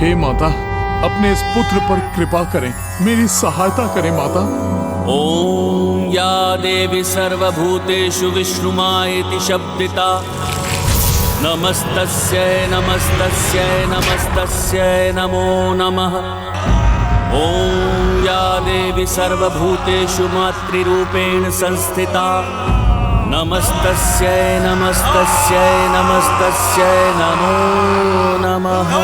हे माता, अपने इस पुत्र पर कृपा करें, मेरी सहायता करें माता। ओम या देवी सर्वभूतेषु विष्णुमायेति शब्दिता नमस्तस्यै नमस्तस्यै नमस्तस्यै नमो नमः। ओम या देवी सर्वभूतेषु मातृरूपेण संस्थिता नमस्तस्यै नमस्तस्यै नमस्तस्यै नमो नमः।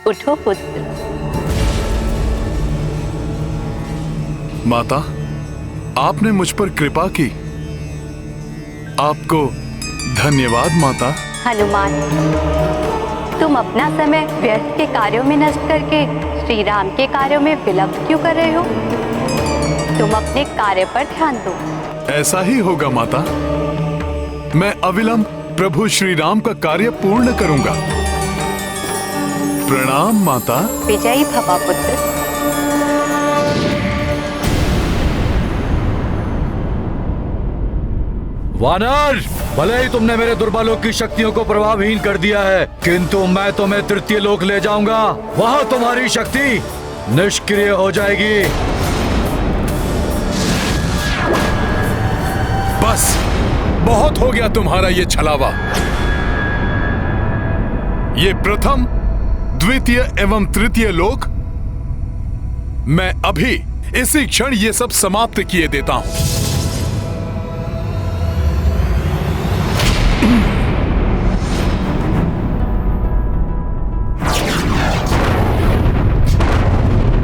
उठो पुत्र। माता, आपने मुझ पर कृपा की, आपको धन्यवाद माता। हनुमान, तुम अपना समय व्यर्थ के कार्यों में नष्ट करके श्री राम के कार्यों में विलंब क्यों कर रहे हो? तुम अपने कार्य पर ध्यान दो। ऐसा ही होगा माता, मैं अविलंब प्रभु श्री राम का कार्य पूर्ण करूंगा। प्रणाम माता। विजयी भवा पुत्र। वानर, भले ही तुमने मेरे दुर्बलों की शक्तियों को प्रभावहीन कर दिया है, किंतु मैं तुम्हें तृतीय लोक ले जाऊंगा। वहां तुम्हारी शक्ति निष्क्रिय हो जाएगी। बस, बहुत हो गया तुम्हारा ये छलावा। ये प्रथम, द्वितीय एवं तृतीय लोक मैं अभी इसी क्षण ये सब समाप्त किए देता हूं।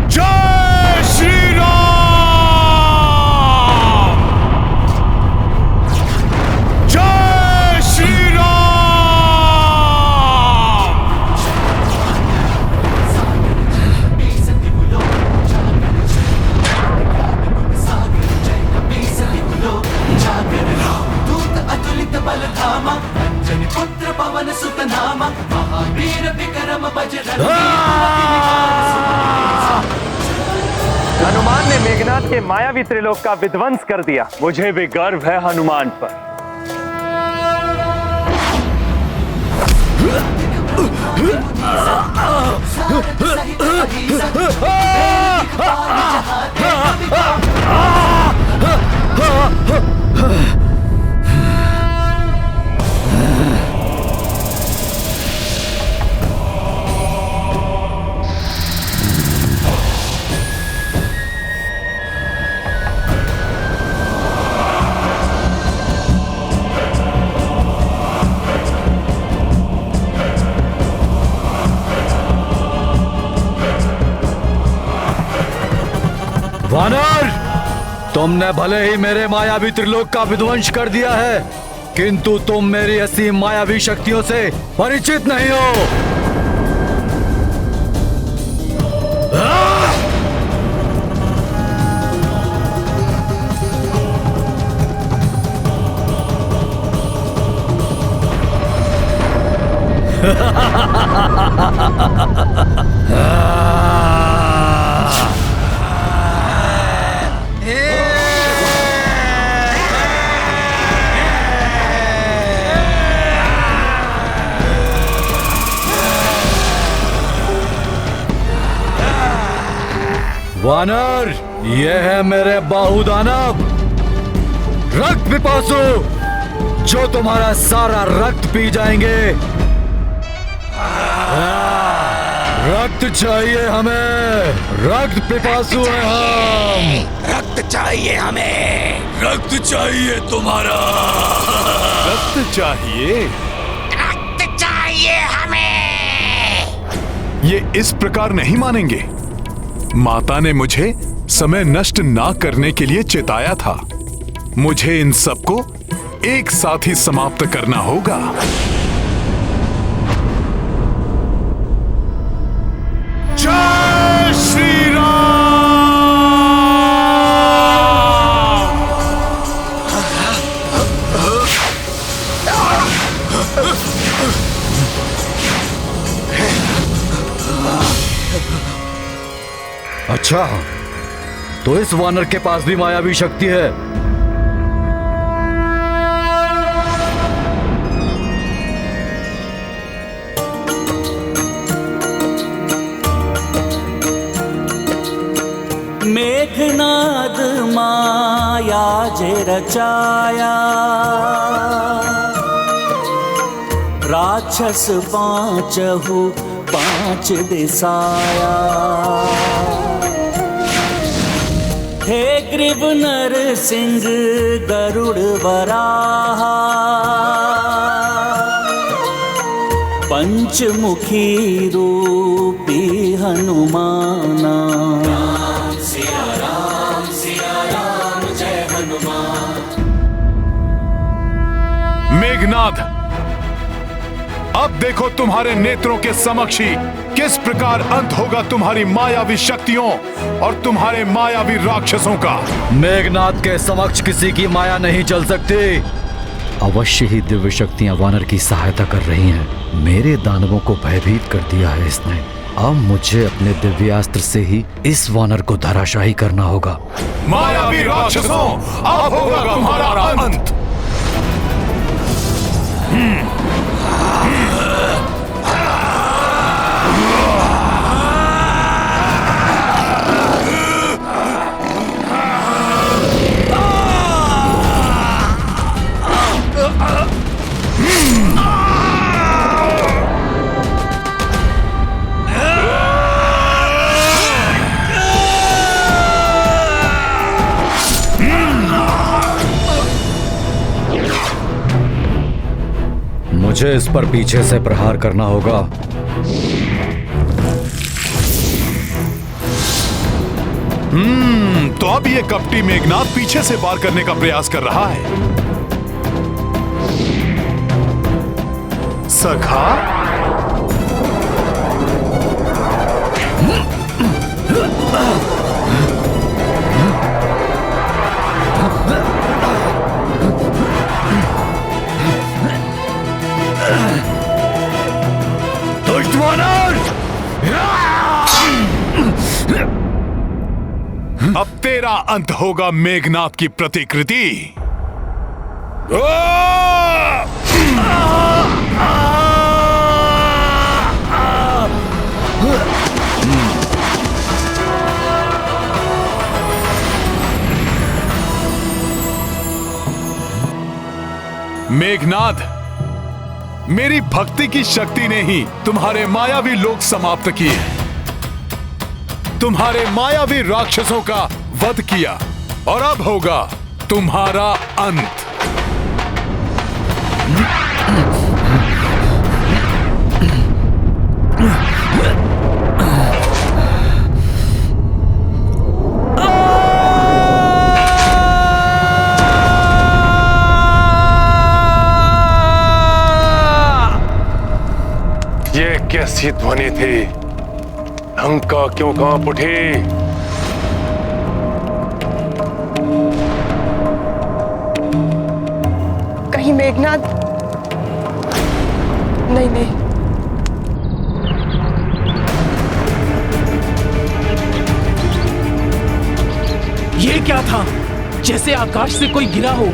जय श्री राम! जय श्री राम! के मायावी त्रिलोक का विध्वंस कर दिया। मुझे भी गर्व है हनुमान पर। वानर, तुमने भले ही मेरे मायावी त्रिलोक का विध्वंस कर दिया है, किंतु तुम मेरी असीम मायावी शक्तियों से परिचित नहीं हो। वानर, ये है मेरे बाहुदानव रक्त पिपासु, जो तुम्हारा सारा रक्त पी जाएंगे। रक्त चाहिए हमें, रक्त पिपासु हैं हम। रक्त चाहिए हमें, रक्त चाहिए तुम्हारा, रक्त चाहिए, रक्त चाहिए हमें। ये इस प्रकार नहीं मानेंगे। माता ने मुझे समय नष्ट ना करने के लिए चेताया था। मुझे इन सबको एक साथ ही समाप्त करना होगा। जय श्री राम। अच्छा, तो इस वानर के पास भी मायावी शक्ति है। मेघनाद माया जे रचाया, राक्षस पांचहु पांच दिसाया। हे ग्रीव नर सिंह गरुड़ वराहा, पंचमुखी रूपी हनुमाना। सिया राम जय हनुमान। मेघनाद, अब देखो तुम्हारे नेत्रों के समक्ष ही किस प्रकार अंत होगा तुम्हारी मायावी शक्तियों और तुम्हारे मायावी राक्षसों का। मेघनाद के समक्ष किसी की माया नहीं चल सकती। अवश्य ही दिव्य शक्तियां वानर की सहायता कर रही हैं। मेरे दानवों को भयभीत कर दिया है इसने। अब मुझे अपने दिव्यास्त्र से ही इस वानर को धराशाही करना होगा। मायावी राक्षसों, अब होगा तुम्हारा अंत। मुझे इस पर पीछे से प्रहार करना होगा। तो अब ये कपटी मेघनाद पीछे से वार करने का प्रयास कर रहा है। सखा, दुष्ट वानर! अब तेरा अंत होगा मेघनाद की प्रतिकृति। मेघनाद, मेरी भक्ति की शक्ति ने ही तुम्हारे मायावी लोक समाप्त किए, तुम्हारे मायावी राक्षसों का वध किया, और अब होगा तुम्हारा अंत। ये कैसी ध्वनि थी? लंका क्यों कांप उठी? कहीं मेघनाद? नहीं नहीं, ये क्या था? जैसे आकाश से कोई गिरा हो।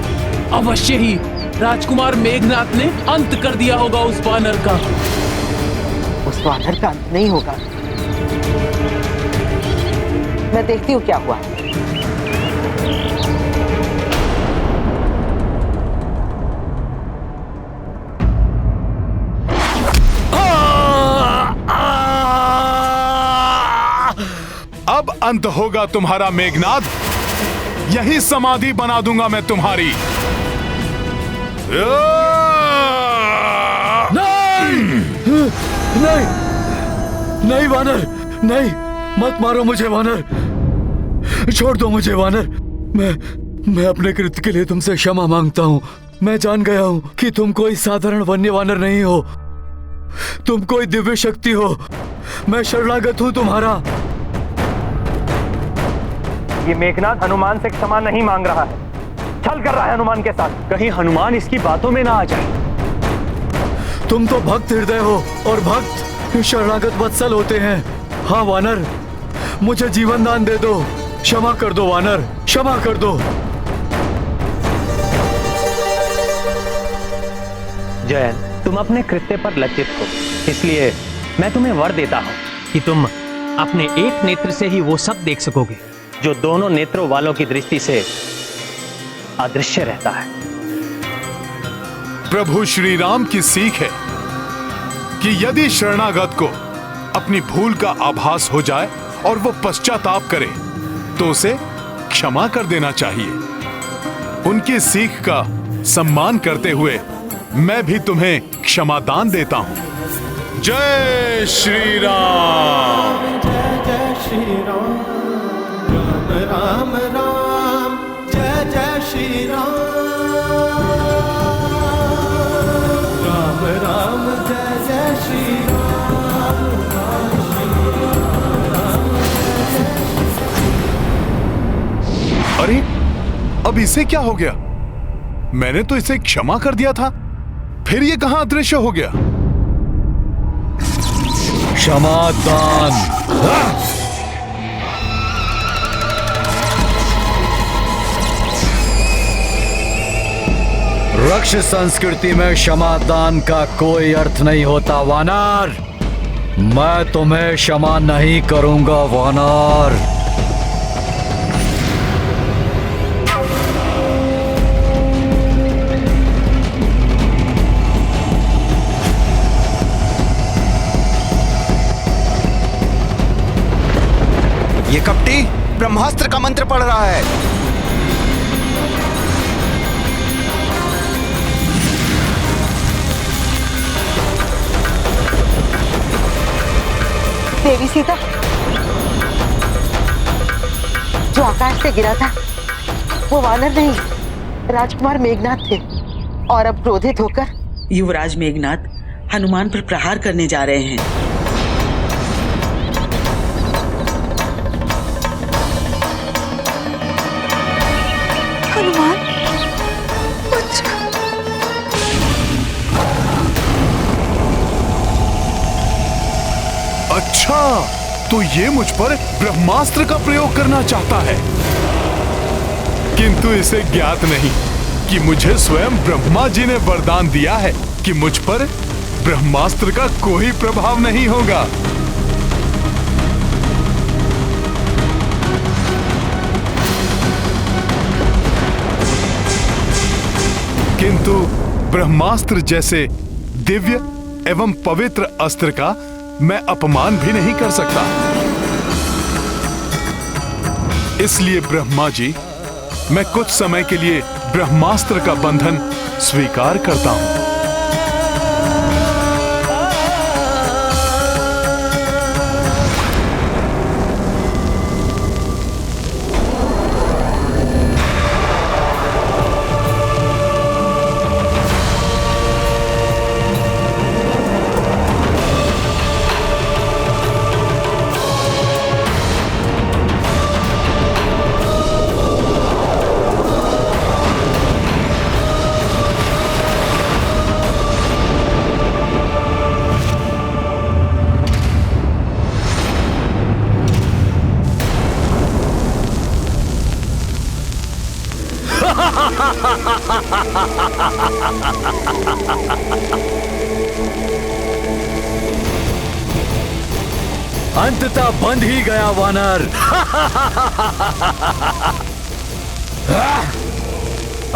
अवश्य ही राजकुमार मेघनाद ने अंत कर दिया होगा उस वानर का। उस वानर का अंत नहीं होगा। मैं देखती हूँ क्या हुआ। अब अंत होगा तुम्हारा मेघनाद, यही समाधि बना दूंगा मैं तुम्हारी। नहीं, नहीं वानर, नहीं, मत मारो मुझे वानर, छोड़ दो मुझे वानर। मैं अपने कृत्य के लिए तुमसे क्षमा मांगता हूँ। मैं जान गया हूँ कि तुम कोई साधारण वन्य वानर नहीं हो, तुम कोई दिव्य शक्ति हो। मैं शरणागत हूँ तुम्हारा। ये मेघनाद हनुमान से क्षमा नहीं मांग रहा है, छल कर रहा है हनुमान के साथ। कहीं हनुमान इसकी बातों में ना आ जाए। तुम तो भक्त हृदय हो, और भक्त शरणागत वत्सल होते हैं। हाँ वानर, मुझे जीवन दान दे दो, क्षमा कर दो वानर, क्षमा कर दो। जयन, तुम अपने कृत्य पर लज्जित हो, इसलिए मैं तुम्हें वर देता हूं कि तुम अपने एक नेत्र से ही वो सब देख सकोगे जो दोनों नेत्रों वालों की दृष्टि से अदृश्य रहता है। प्रभु श्री राम की सीख है कि यदि शरणागत को अपनी भूल का आभास हो जाए और वो पश्चाताप करे तो उसे क्षमा कर देना चाहिए। उनकी सीख का सम्मान करते हुए मैं भी तुम्हें क्षमादान देता हूं। जय श्री राम। जय जय श्री राम, राम राम राम, जय जय श्री राम, राम राम जय जय श्री राम, अरे अब इसे क्या हो गया? मैंने तो इसे क्षमा कर दिया था, फिर ये कहां अदृश्य हो गया? क्षमादान। रक्ष संस्कृति में क्षमादान का कोई अर्थ नहीं होता वानर। मैं तुम्हें क्षमा नहीं करूंगा वानर। ये कपटी ब्रह्मास्त्र का मंत्र पढ़ रहा है। देवी सीता, जो आकाश से गिरा था वो वानर नहीं, राजकुमार मेघनाद थे, और अब क्रोधित होकर युवराज मेघनाद हनुमान पर प्रहार करने जा रहे हैं। हनुमान, अच्छा, तो ये मुझ पर ब्रह्मास्त्र का प्रयोग करना चाहता है, किंतु इसे ज्ञात नहीं कि मुझे स्वयं ब्रह्मा जी ने वरदान दिया है कि मुझ पर ब्रह्मास्त्र का कोई प्रभाव नहीं होगा। किंतु ब्रह्मास्त्र जैसे दिव्य एवं पवित्र अस्त्र का मैं अपमान भी नहीं कर सकता। इसलिए ब्रह्मा जी, मैं कुछ समय के लिए ब्रह्मास्त्र का बंधन स्वीकार करता हूं। अंततः बंध ही गया वानर।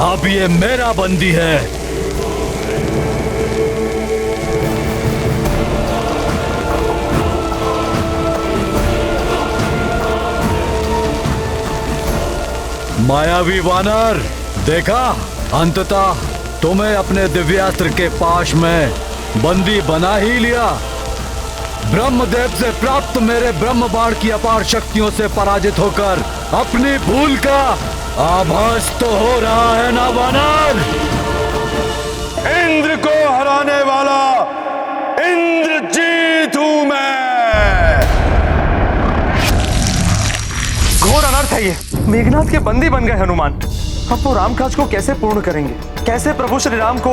अब ये मेरा बंदी है। मायावी वानर, देखा, अंततः तुम्हें अपने दिव्यास्त्र के पाश में बंदी बना ही लिया। ब्रह्मदेव से प्राप्त मेरे ब्रह्म बाण की अपार शक्तियों से पराजित होकर अपनी भूल का आभास तो हो रहा है ना वानर? इंद्र को हराने वाला इंद्रजीत हूं मैं। घोर अनर्थ है ये। मेघनाथ के बंदी बन गए हनुमान। अब वो रामकाज को कैसे पूर्ण करेंगे? कैसे प्रभु श्री राम को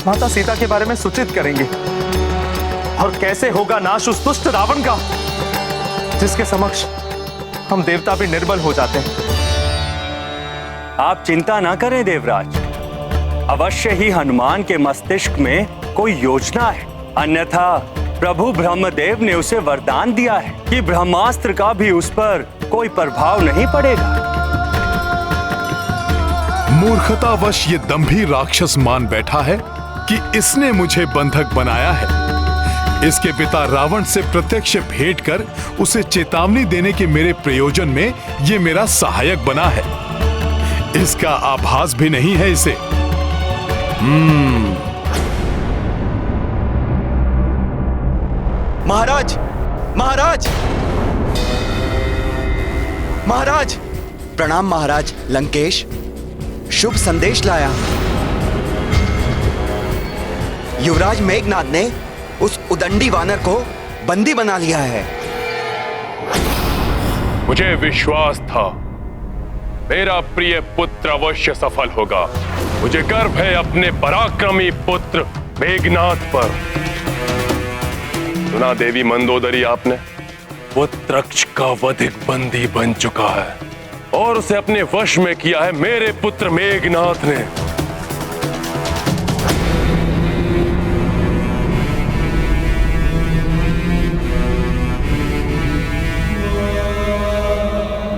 माता सीता के बारे में सूचित करेंगे? और कैसे होगा नाश उस दुष्ट रावण का, जिसके समक्ष हम देवता भी निर्बल हो जाते हैं। आप चिंता ना करें देवराज, अवश्य ही हनुमान के मस्तिष्क में कोई योजना है। अन्यथा प्रभु ब्रह्मदेव ने उसे वरदान दिया है कि ब्रह्मास्त्र का भी उस पर कोई प्रभाव नहीं पड़ेगा। मूर्खतावश ये दंभी राक्षस मान बैठा है कि इसने मुझे बंधक बनाया है। इसके पिता रावण से प्रत्यक्ष भेंट कर उसे चेतावनी देने के मेरे प्रयोजन में ये मेरा सहायक बना है। इसका आभास भी नहीं है इसे। महाराज, महाराज, महाराज, प्रणाम महाराज। लंकेश शुभ संदेश लाया। युवराज मेघनाद ने उस उदंडी वानर को बंदी बना लिया है। मुझे विश्वास था मेरा प्रिय पुत्र अवश्य सफल होगा। मुझे गर्व है अपने पराक्रमी पुत्र मेघनाद पर। सुना देवी मंदोदरी आपने? वो तृक्ष का वधिक बंदी बन चुका है और उसे अपने वश में किया है मेरे पुत्र मेघनाद ने।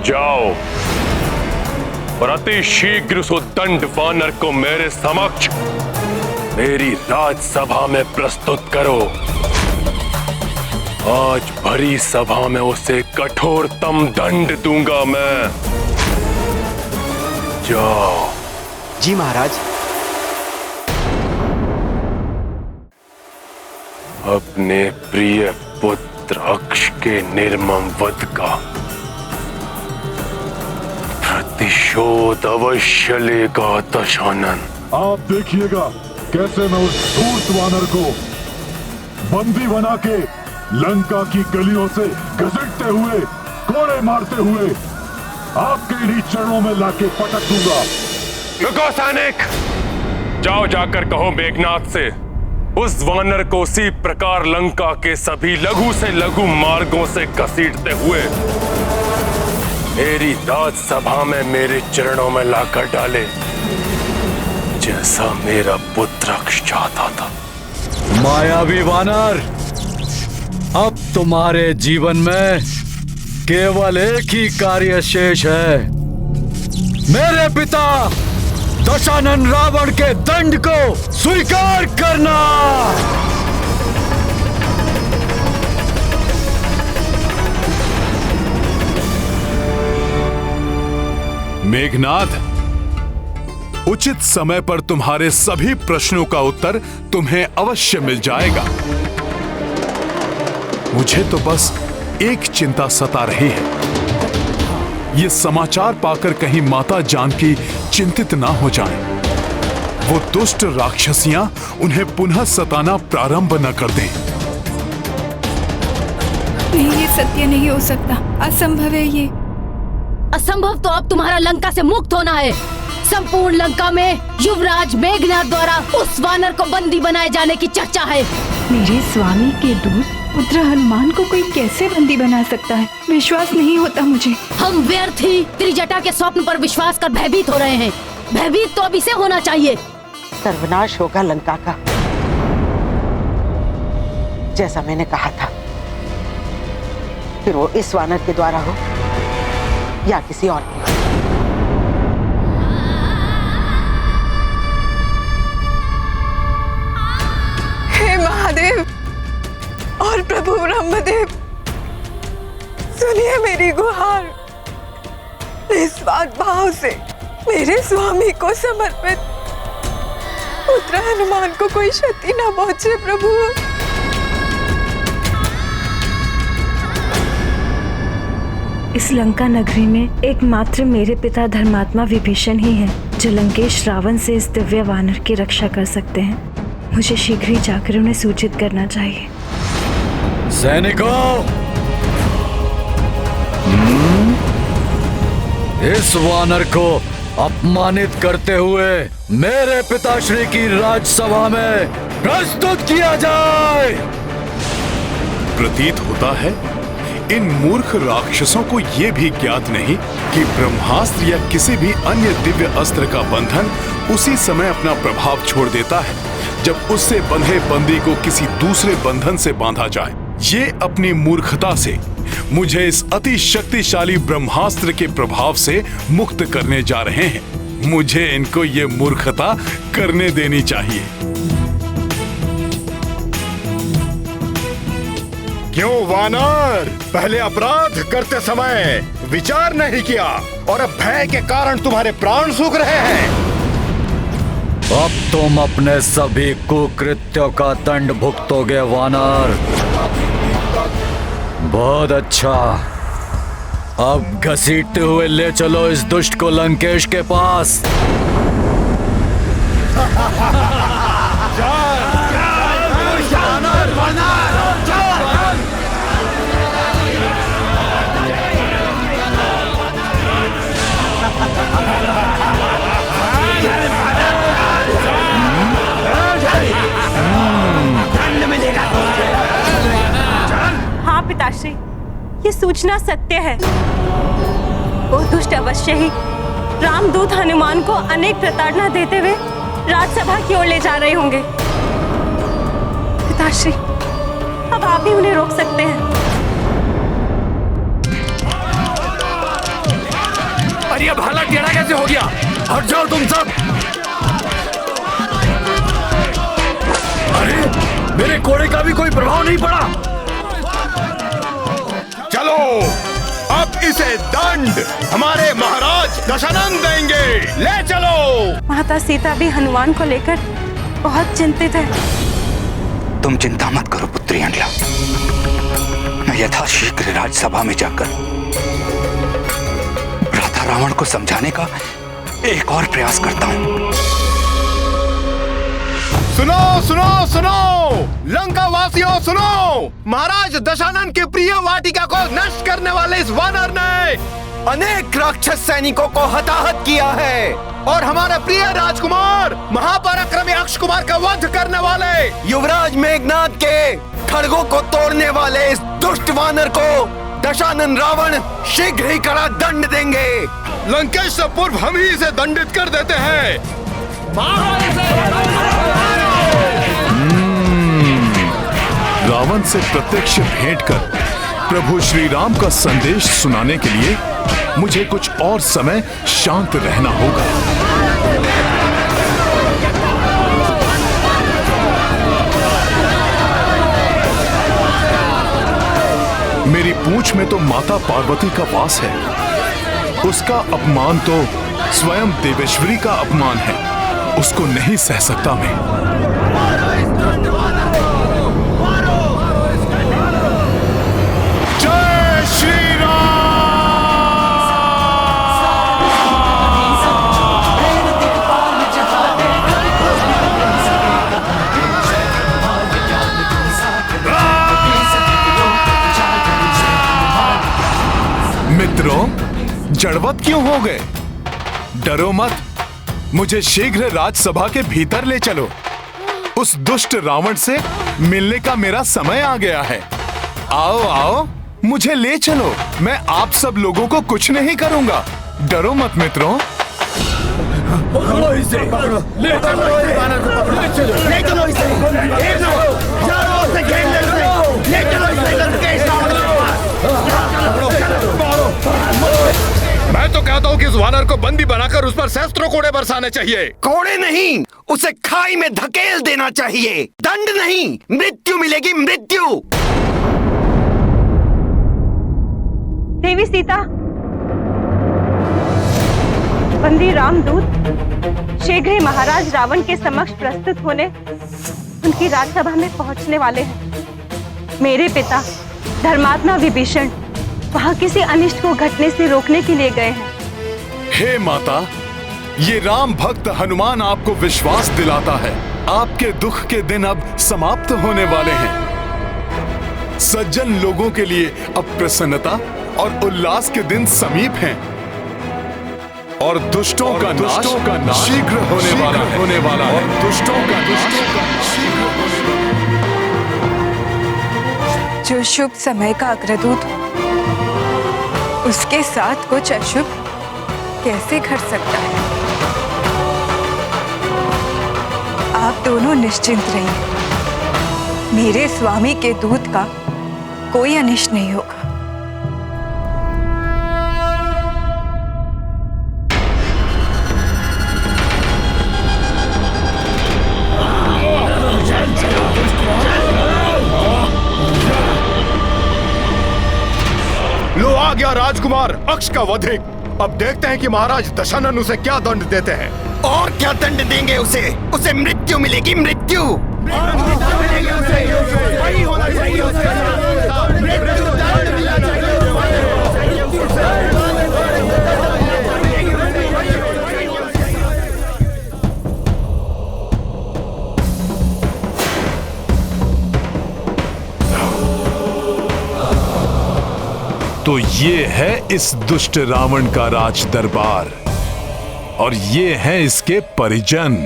जाओ और अति शीघ्र उस दंड वानर को मेरे समक्ष मेरी राजसभा में प्रस्तुत करो। आज भरी सभा में उसे कठोरतम दंड दूंगा मैं। जाओ। जी महाराज। अपने प्रिय पुत्र अक्ष के निर्मम वध का प्रतिशोध अवश्य लेगा दशानन। आप देखिएगा कैसे मैं उस धूर्त वानर को बंदी बना के लंका की गलियों से घसीटते हुए, कोड़े मारते हुए आपके इन्हीं चरणों में लाके पटक दूंगा। रुको सैनिक, जाओ जाकर कहो मेघनाद से उस वानर को उसी प्रकार लंका के सभी लघु से लघु मार्गों से घसीटते हुए मेरी राजसभा में मेरे चरणों में लाकर डाले, जैसा मेरा पुत्र चाहता था। मायावी वानर, अब तुम्हारे जीवन में केवल एक ही कार्य शेष है, मेरे पिता दशानन रावण के दंड को स्वीकार करना। मेघनाद, उचित समय पर तुम्हारे सभी प्रश्नों का उत्तर तुम्हें अवश्य मिल जाएगा। मुझे तो बस एक चिंता सता रही है, ये समाचार पाकर कहीं माता जानकी चिंतित ना हो जाएं। वो दुष्ट राक्षसियां उन्हें पुनः सताना प्रारंभ न कर दें। नहीं, ये सत्य नहीं हो सकता, असंभव है ये। असंभव तो अब तुम्हारा लंका से मुक्त होना है। संपूर्ण लंका में युवराज मेघनाद द्वारा उस वानर को बंदी बनाए जाने की चर्चा है। मेरे स्वामी के दूत पुत्र हनुमान को कोई कैसे बंदी बना सकता है? विश्वास नहीं होता मुझे। हम व्यर्थ ही त्रिजटा के स्वप्न पर विश्वास कर भयभीत हो रहे हैं। भयभीत तो अभी से होना चाहिए। सर्वनाश होगा लंका का, जैसा मैंने कहा था। फिर वो इस वानर के द्वारा हो या किसी और के। हे महादेव और प्रभु ब्रह्मदेव, सुनिए मेरी गुहार। निस्वार्थ भाव से मेरे स्वामी को समर्पित पुत्र हनुमान को कोई क्षति न पहुंचे प्रभु। इस लंका नगरी में एकमात्र मेरे पिता धर्मात्मा विभीषण ही है जो लंकेश रावण से इस दिव्य वानर की रक्षा कर सकते हैं। मुझे शीघ्र ही जाकर उन्हें सूचित करना चाहिए। सैनिकों, इस वानर को अपमानित करते हुए मेरे पिताश्री की राजसभा में प्रस्तुत किया जाए। प्रतीत होता है इन मूर्ख राक्षसों को यह भी ज्ञात नहीं कि ब्रह्मास्त्र या किसी भी अन्य दिव्य अस्त्र का बंधन उसी समय अपना प्रभाव छोड़ देता है जब उससे बंधे बंदी को किसी दूसरे बंधन से बांधा जाए। ये अपनी मूर्खता से मुझे इस अति शक्तिशाली ब्रह्मास्त्र के प्रभाव से मुक्त करने जा रहे हैं। मुझे इनको ये मूर्खता करने देनी चाहिए। क्यों वानर, पहले अपराध करते समय विचार नहीं किया और अब भय के कारण तुम्हारे प्राण सूख रहे हैं। अब तुम अपने सभी कुकृत्यों का दंड भुगतोगे वानर। बहुत अच्छा, अब घसीटते हुए ले चलो इस दुष्ट को लंकेश के पास। हाँ पिताश्री, ये सूचना सत्य है। वो दुष्ट अवश्य ही रामदूत हनुमान को अनेक प्रताड़ना देते हुए राजसभा की ओर ले जा रहे होंगे। पिताश्री, अब आप ही उन्हें रोक सकते हैं। अरे अब हालत टेढ़ा कैसे हो गया? हट जाओ तुम सब। अरे मेरे घोड़े का भी कोई प्रभाव नहीं पड़ा। चलो, अब इसे दंड हमारे महाराज दशानन देंगे। ले चलो। माता सीता भी हनुमान को लेकर बहुत चिंतित है। तुम चिंता मत करो पुत्री अंडला, मैं यथाशीघ्र राजसभा में जाकर भ्राता रावण को समझाने का एक और प्रयास करता हूं। सुनो सुनो सुनो, लंका वासियों सुनो, महाराज दशानन की प्रिय वाटिका को नष्ट करने वाले इस वानर ने अनेक राक्षस सैनिकों को हताहत किया है। और हमारे प्रिय राजकुमार महापराक्रमी अक्ष कुमार का वध करने वाले युवराज मेघनाद के खड़गों को तोड़ने वाले इस दुष्ट वानर को दशानन रावण शीघ्र ही कड़ा दंड देंगे। लंकेश से पूर्व हम ही इसे दंडित कर देते हैं। रावण से प्रत्यक्ष भेंट कर प्रभु श्री राम का संदेश सुनाने के लिए मुझे कुछ और समय शांत रहना होगा। मेरी पूंछ में तो माता पार्वती का वास है, उसका अपमान तो स्वयं देवेश्वरी का अपमान है, उसको नहीं सह सकता मैं। जय श्री राम। मित्रों, जड़वत क्यों हो गए? डरो मत, मुझे शीघ्र राजसभा के भीतर ले चलो। उस दुष्ट रावण से मिलने का मेरा समय आ गया है। आओ आओ, मुझे ले चलो, मैं आप सब लोगों को कुछ नहीं करूंगा। डरो मत मित्रों। पकड़ो इसे, पकड़ो, ले चलो इसे, ले चलो इसे, चारों ओर से घेर ले इसे, ले चलो इसे लंकेश रावण के पास। मैं तो कहता हूँ कि इस वानर को बंदी बनाकर उस पर सहस्त्रों कोड़े बरसाने चाहिए। कोड़े नहीं, उसे खाई में धकेल देना चाहिए। दंड नहीं, मृत्यु मिलेगी, मृत्यु। देवी सीता, बंदी रामदूत शीघ्र ही महाराज रावण के समक्ष प्रस्तुत होने उनकी राजसभा में पहुंचने वाले हैं। मेरे पिता धर्मात्मा विभीषण वहां किसी अनिष्ट को घटने से रोकने के लिए गए हैं। हे माता, ये राम भक्त हनुमान आपको विश्वास दिलाता है, आपके दुख के दिन अब समाप्त होने वाले हैं। सज्जन लोगों के लिए अब प्रसन्नता और उल्लास के दिन समीप हैं और दुष्टों का नाश शीघ्र होने वाला है। और दुष्टों का जो शुभ समय का अग्रदूत उसके साथ कुछ अशुभ कैसे घट सकता है? आप दोनों निश्चिंत रहिए, मेरे स्वामी के दूत का कोई अनिष्ट नहीं होगा। लो आ गया राजकुमार अक्ष का वधिक। अब देखते हैं कि महाराज दशानन उसे क्या दंड देते हैं। और क्या दंड देंगे उसे? उसे मृत्यु मिलेगी, मृत्यु। तो ये है इस दुष्ट रावण का राज दरबार और ये हैं इसके परिजन।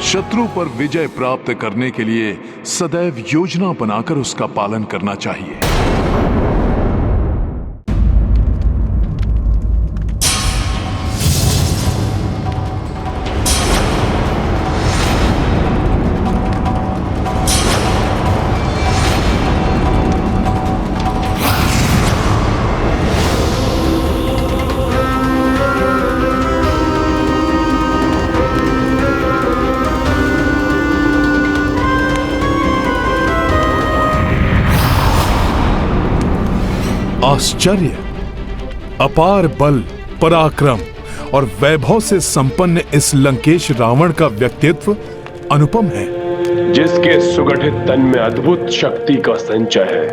शत्रु पर विजय प्राप्त करने के लिए सदैव योजना बनाकर उसका पालन करना चाहिए। आश्चर्य, अपार बल, पराक्रम और वैभव से संपन्न इस लंकेश रावण का व्यक्तित्व अनुपम है, जिसके सुगठित तन में अद्भुत शक्ति का संचय है,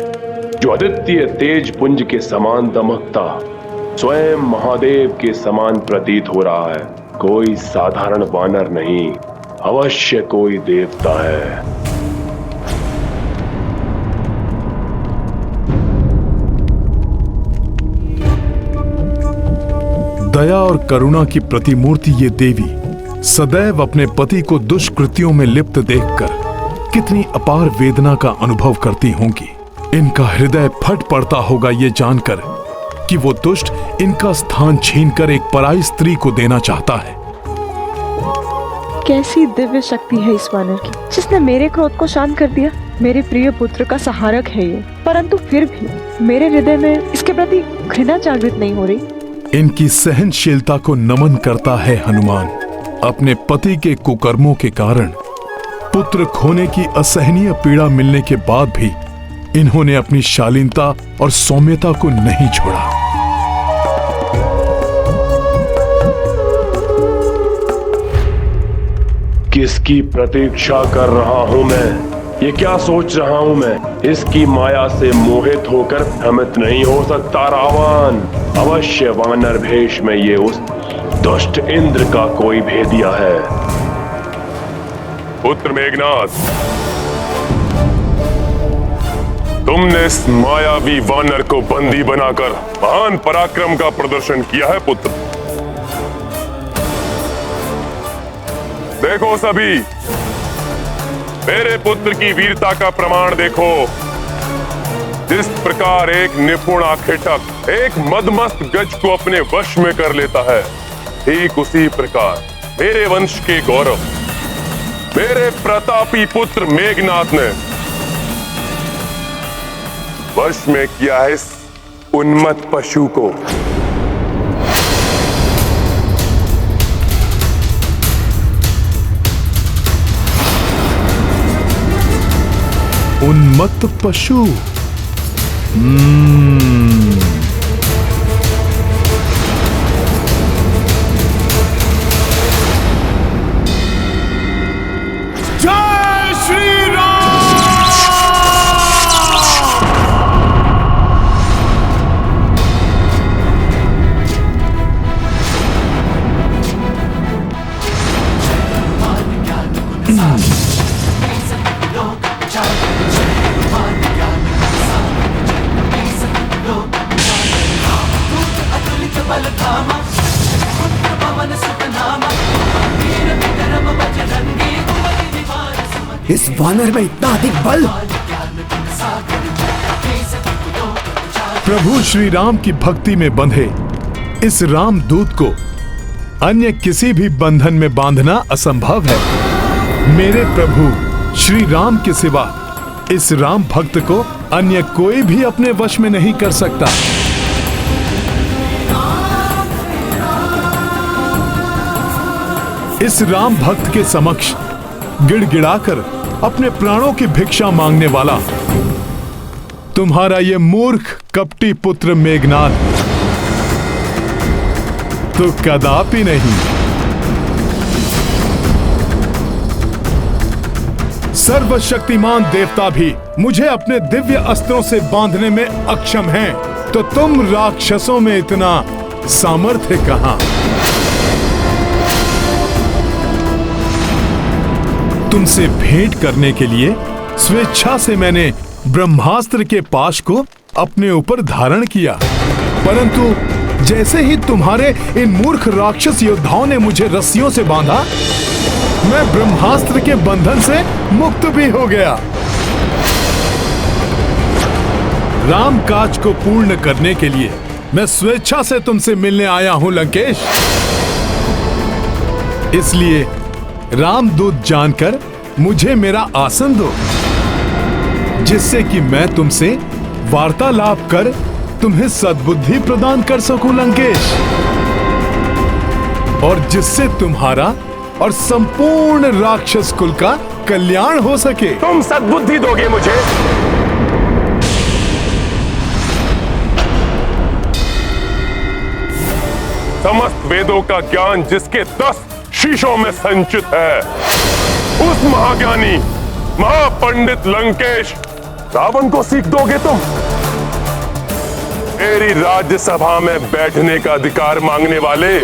जो अद्वितीय तेज पुंज के समान दमकता स्वयं महादेव के समान प्रतीत हो रहा है। कोई साधारण वानर नहीं, अवश्य कोई देवता है। दया और करुणा की प्रतिमूर्ति ये देवी सदैव अपने पति को दुष्कृत्यों में लिप्त देखकर कितनी अपार वेदना का अनुभव करती होंगी। इनका हृदय फट पड़ता होगा ये जानकर कि वो दुष्ट इनका स्थान छीनकर एक पराई स्त्री को देना चाहता है। कैसी दिव्य शक्ति है इस वानर की, जिसने मेरे क्रोध को शांत कर दिया। मेरे प्रिय पुत्र का सहारक है ये, परंतु फिर भी मेरे हृदय में इसके प्रति घृणा जागृत नहीं हो रही। इनकी सहनशीलता को नमन करता है हनुमान। अपने पति के कुकर्मों के कारण पुत्र खोने की असहनीय पीड़ा मिलने के बाद भी इन्होंने अपनी शालीनता और सौम्यता को नहीं छोड़ा। किसकी प्रतीक्षा कर रहा हूं मैं? ये क्या सोच रहा हूं मैं? इसकी माया से मोहित होकर भ्रमित नहीं हो सकता रावण। अवश्य वानर भेष में ये उस दुष्ट इंद्र का कोई भेदिया है। पुत्र मेघनाथ, तुमने इस मायावी वानर को बंदी बनाकर महान पराक्रम का प्रदर्शन किया है पुत्र। देखो सभी, मेरे पुत्र की वीरता का प्रमाण देखो। जिस प्रकार एक निपुण आखेटक एक मदमस्त गज को अपने वश में कर लेता है, ठीक उसी प्रकार मेरे वंश के गौरव, मेरे प्रतापी पुत्र मेघनाथ ने वश में किया है इस उन्मत्त पशु को। उन्मत्त पशु। जय श्री राम। इस वानर में इतना अधिक बल। प्रभु श्री राम की भक्ति में बंधे इस राम दूत को अन्य किसी भी बंधन में बांधना असंभव है। मेरे प्रभु श्री राम के सिवा इस राम भक्त को अन्य कोई भी अपने वश में नहीं कर सकता। इस राम भक्त के समक्ष गिड़गिड़ाकर अपने प्राणों की भिक्षा मांगने वाला तुम्हारा ये मूर्ख कपटी पुत्र मेघनाथ तो कदापि नहीं। सर्वशक्तिमान देवता भी मुझे अपने दिव्य अस्त्रों से बांधने में अक्षम हैं, तो तुम राक्षसों में इतना सामर्थ्य कहां? तुमसे भेंट करने के लिए स्वेच्छा से मैंने ब्रह्मास्त्र के पाश को अपने ऊपर धारण किया, परंतु जैसे ही तुम्हारे इन मूर्ख राक्षस योद्धाओं ने मुझे रस्सियों से बांधा, मैं ब्रह्मास्त्र के बंधन से मुक्त भी हो गया। राम काज को पूर्ण करने के लिए मैं स्वेच्छा से तुमसे मिलने आया हूं लंकेश। इसलिए रामदूत जानकर मुझे मेरा आसन दो, जिससे कि मैं तुमसे वार्तालाप कर तुम्हें सद्बुद्धि प्रदान कर सकूं लंकेश, और जिससे तुम्हारा और संपूर्ण राक्षस कुल का कल्याण हो सके। तुम सद्बुद्धि दोगे मुझे? समस्त वेदों का ज्ञान जिसके 10 शीशों में संचित है, उस महाज्ञानी महापंडित लंकेश रावण को सीख दोगे तुम? मेरी राज्यसभा में बैठने का अधिकार मांगने वाले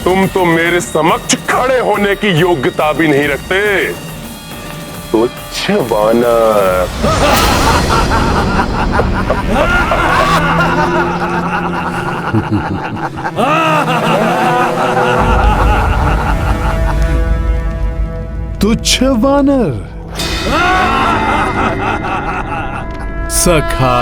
तुम तो मेरे समक्ष खड़े होने की योग्यता भी नहीं रखते। तुच्छ वानर। तुच्छ वानर। सखा।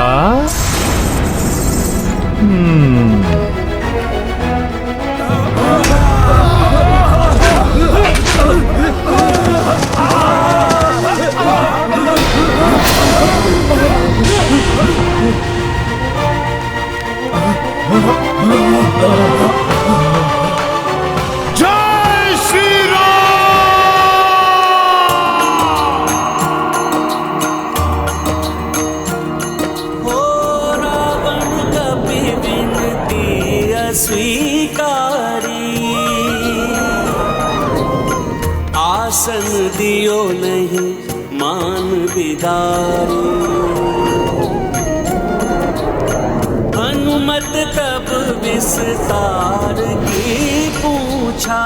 जय श्री स्वीकारी आसन दियो नहीं मान बिदारी। हनुमत तब विस्तार की पूछा,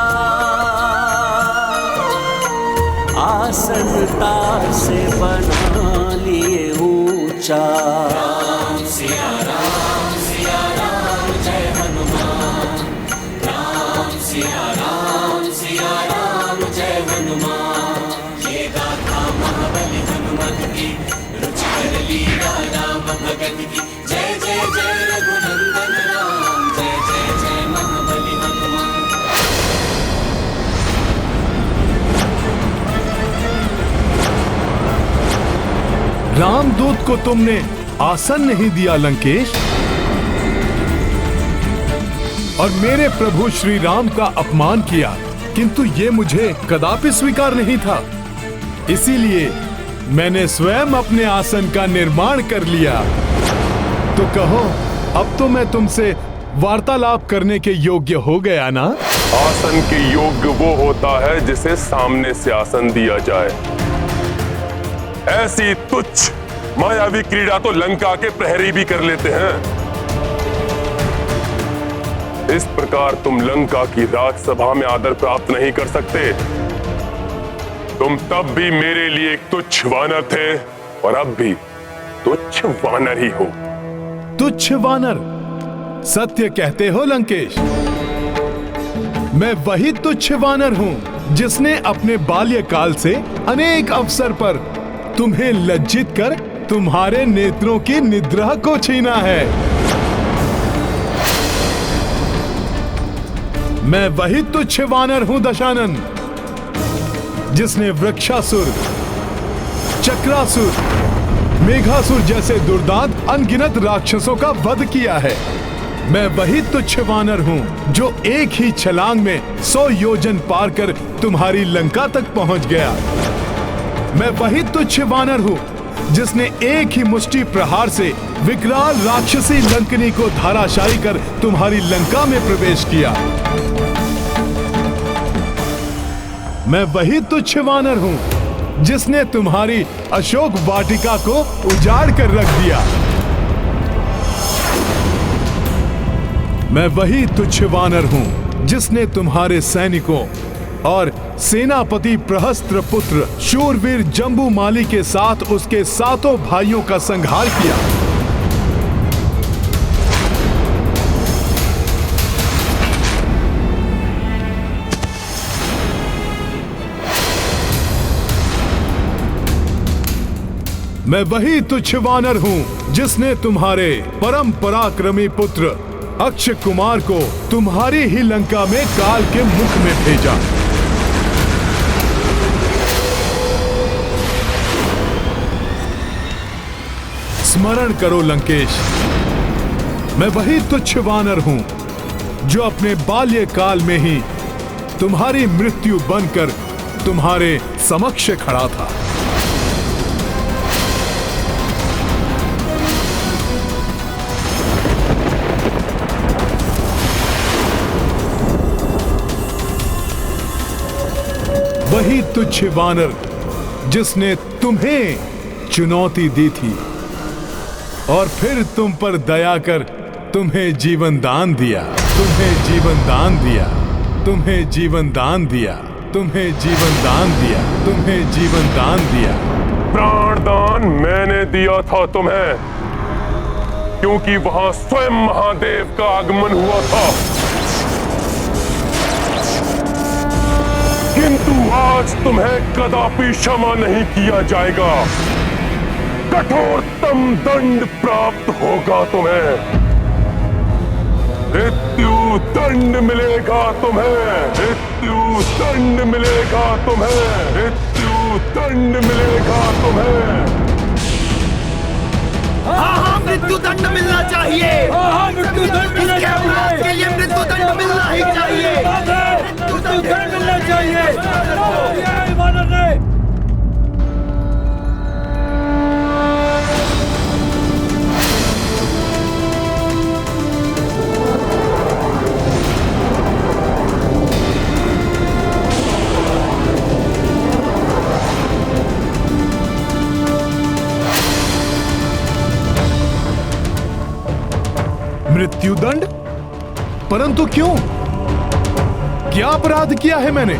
आसन तार से बना लिए ऊंचा। राम सिया राम जय हनुमान, राम सिया राम जय हनुमान। ये गाथा महाबली हनुमत की, रुचि कर लीला राम भगत की। जय जय जय रघुनंदन राम, जय जय जय महाबली हनुमान। रामदूत को तुमने आसन नहीं दिया लंकेश, और मेरे प्रभु श्री राम का अपमान किया, किंतु ये मुझे कदापि स्वीकार नहीं था। इसीलिए मैंने स्वयं अपने आसन का निर्माण कर लिया। तो कहो, अब तो मैं तुमसे वार्तालाप करने के योग्य हो गया ना? आसन के योग्य वो होता है जिसे सामने से आसन दिया जाए। ऐसी तुच्छ मायावी क्रीड़ा तो लंका के प्रहरी भी कर लेते हैं। इस प्रकार तुम लंका की राजसभा में आदर प्राप्त नहीं कर सकते। तुम तब भी मेरे लिए एक तुच्छ वानर थे, और अब भी तुच्छ वानर ही हो। तुच्छ वानर? सत्य कहते हो लंकेश। मैं वही तुच्छ वानर हूं जिसने अपने बाल्यकाल से अनेक अवसर पर तुम्हें लज्जित कर तुम्हारे नेत्रों की निद्रा को छीना है। मैं वही तुच्छ वानर हूं दशानन, जिसने वृक्षासुर, चक्रासुर, मेघासुर जैसे दुर्दांत अनगिनत राक्षसों का वध किया है। मैं वही तुच्छ वानर हूं जो एक ही छलांग में 100 योजन पार कर तुम्हारी लंका तक पहुंच गया। मैं वही तुच्छ वानर हूं जिसने एक ही मुष्टि प्रहार से विकराल राक्षसी लंकनी को धाराशायी कर तुम्हारी लंका में प्रवेश किया। मैं वही तुच्छ वानर हूं जिसने तुम्हारी अशोक वाटिका को उजाड़ कर रख दिया। मैं वही तुच्छ वानर हूं जिसने तुम्हारे सैनिकों और सेनापति प्रहस्त्र पुत्र शूरवीर जम्बूमाली के साथ उसके 7 भाइयों का संहार किया। मैं वही तुच्छ वानर हूँ जिसने तुम्हारे परम पराक्रमी पुत्र अक्षय कुमार को तुम्हारी ही लंका में काल के मुख में भेजा। स्मरण करो लंकेश, मैं वही तुच्छ वानर हूं जो अपने बाल्यकाल में ही तुम्हारी मृत्यु बनकर तुम्हारे समक्ष खड़ा था। वही तुच्छ वानर जिसने तुम्हें चुनौती दी थी और फिर तुम पर दया कर तुम्हें जीवन दान दिया, तुम्हें जीवन दान दिया, तुम्हें जीवन दान दिया, तुम्हें जीवन दान दिया, तुम्हें जीवन दान दिया। प्राण दान मैंने दिया था तुम्हें, क्योंकि वहां स्वयं महादेव का आगमन हुआ था। किंतु आज तुम्हें कदापि क्षमा नहीं किया जाएगा। कठोरतम दंड प्राप्त होगा तुम्हें। मृत्यु दंड मिलेगा तुम्हें, मृत्यु दंड मिलेगा तुम्हें, मृत्यु दंड मिलेगा तुम्हें। हाँ, मृत्यु दंड मिलना चाहिए। मृत्यु दंड इसके अपराध के लिए मृत्यु दंड मिलना ही चाहिए। मृत्यु दंड मिलना चाहिए। मृत्युदंड? परंतु क्यों? क्या अपराध किया है मैंने?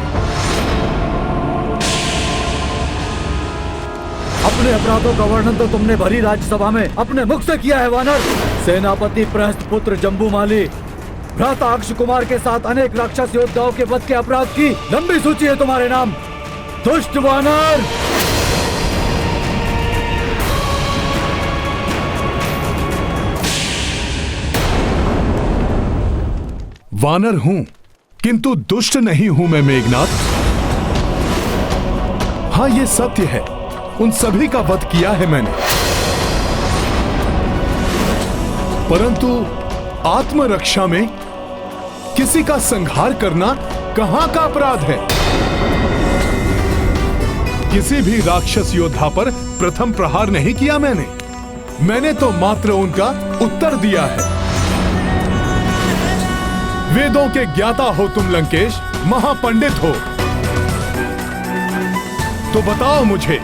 अपने अपराधों का वर्णन तो तुमने भरी राज्यसभा में अपने मुख से किया है वानर। सेनापति प्रहस्त पुत्र जम्बूमाली, भ्राता अक्षय कुमार के साथ अनेक राक्षस योद्धाओं के वध के अपराध की लंबी सूची है तुम्हारे नाम। दुष्ट वानर! वानर हूं, किंतु दुष्ट नहीं हूं मैं मेघनाथ। हाँ, ये सत्य है, उन सभी का वध किया है मैंने, परंतु आत्मरक्षा में किसी का संहार करना कहां का अपराध है? किसी भी राक्षस योद्धा पर प्रथम प्रहार नहीं किया मैंने तो मात्र उनका उत्तर दिया है। वेदों के ज्ञाता हो तुम लंकेश, महापंडित हो, तो बताओ मुझे,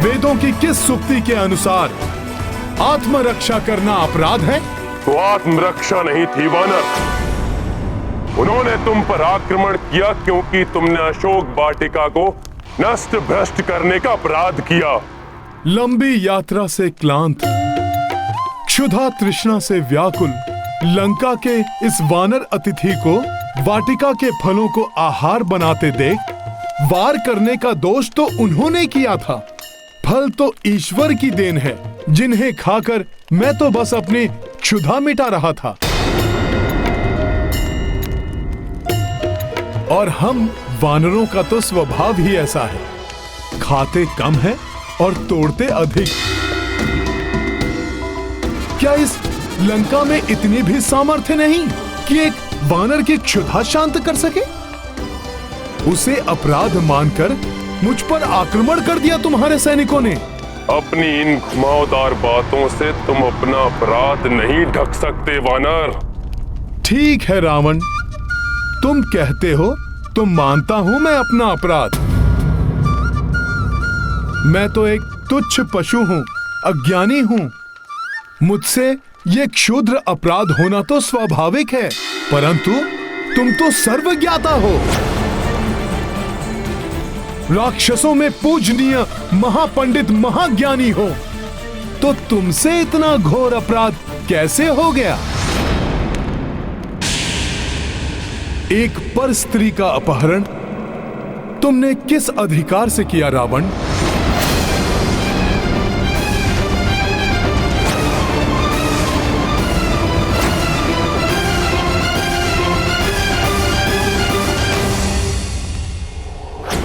वेदों की किस सूक्ति के अनुसार आत्मरक्षा करना अपराध है? तो आत्मरक्षा नहीं थी वानर, उन्होंने तुम पर आक्रमण किया क्योंकि तुमने अशोक वाटिका को नष्ट भ्रष्ट करने का अपराध किया। लंबी यात्रा से क्लांत, क्षुधा तृष्णा से व्याकुल लंका के इस वानर अतिथि को वाटिका के फलों को आहार बनाते देख वार करने का दोष तो उन्होंने किया था। फल तो ईश्वर की देन है, जिन्हें खाकर मैं तो बस अपनी क्षुधा मिटा रहा था। और हम वानरों का तो स्वभाव ही ऐसा है, खाते कम है और तोड़ते अधिक। क्या इस लंका में इतनी भी सामर्थ्य नहीं कि एक वानर की क्षुधा शांत कर सके? उसे अपराध मानकर मुझ पर आक्रमण कर दिया तुम्हारे सैनिकों ने। अपनी इन घुमावदार बातों से तुम अपना अपराध नहीं ढक सकते वानर। ठीक है रावण, तुम कहते हो तो मानता हूं मैं अपना अपराध। मैं तो एक तुच्छ पशु हूं, अज्ञानी हूं। मुझसे ये क्षुद्र अपराध होना तो स्वाभाविक है, परंतु तुम तो सर्वज्ञाता हो, राक्षसों में पूजनीय महापंडित महाज्ञानी हो, तो तुमसे इतना घोर अपराध कैसे हो गया? एक पर स्त्री का अपहरण तुमने किस अधिकार से किया रावण?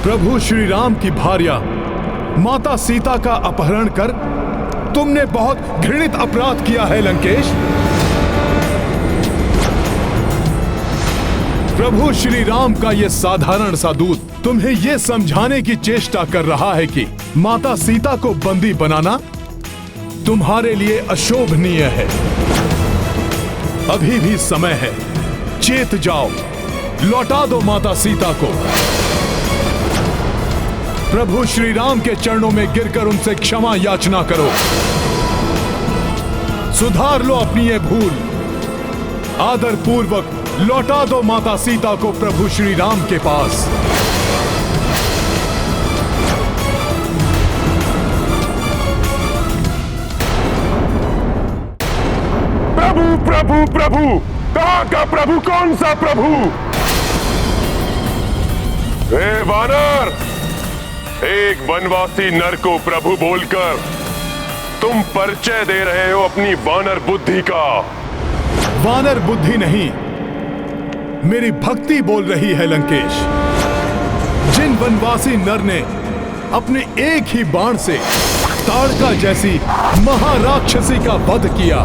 प्रभु श्री राम की भार्या माता सीता का अपहरण कर तुमने बहुत घृणित अपराध किया है लंकेश। प्रभु श्री राम का यह साधारण सा दूत तुम्हें यह समझाने की चेष्टा कर रहा है कि माता सीता को बंदी बनाना तुम्हारे लिए अशोभनीय है। अभी भी समय है, चेत जाओ, लौटा दो माता सीता को। प्रभु श्री राम के चरणों में गिरकर उनसे क्षमा याचना करो। सुधार लो अपनी ये भूल। आदर पूर्वक लौटा दो माता सीता को प्रभु श्री राम के पास। प्रभु प्रभु प्रभु, कहां का प्रभु? कौन सा प्रभु? हे वानर, एक वनवासी नर को प्रभु बोलकर तुम परिचय दे रहे हो अपनी वानर बुद्धि का। वानर बुद्धि नहीं, मेरी भक्ति बोल रही है लंकेश। जिन वनवासी नर ने अपने एक ही बाण से ताड़का जैसी महाराक्षसी का वध किया,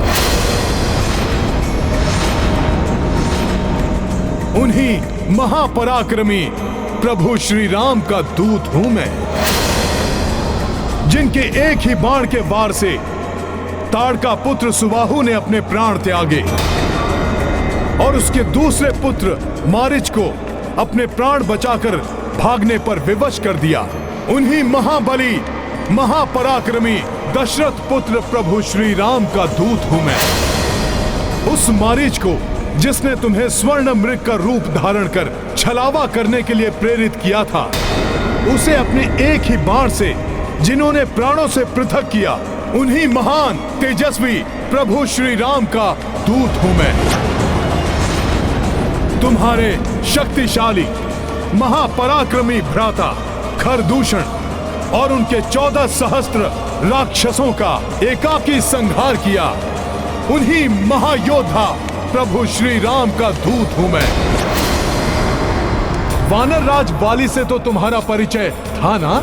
उन्हीं महापराक्रमी प्रभु श्री राम का दूत हूं मैं। जिनके एक ही बाण के वार से ताड़का पुत्र सुबाहु ने अपने प्राण त्यागे और उसके दूसरे पुत्र मारिच को अपने प्राण बचाकर भागने पर विवश कर दिया, उन्हीं महाबली महापराक्रमी दशरथ पुत्र प्रभु श्री राम का दूत हूं मैं। उस मारिच को जिसने तुम्हें स्वर्ण मृग का रूप धारण कर छलावा करने के लिए प्रेरित किया था, उसे अपने एक ही बाण से जिन्होंने प्राणों से पृथक किया, उन्हीं महान तेजस्वी प्रभु श्री राम का दूत हूं मैं। तुम्हारे शक्तिशाली महापराक्रमी भ्राता खरदूषण और उनके 14 सहस्त्र राक्षसों का एकाकी संहार किया, उन्हीं महायोद्धा प्रभु श्री राम का दूत हूं मैं। वानर राज वाली से तो तुम्हारा परिचय था ना?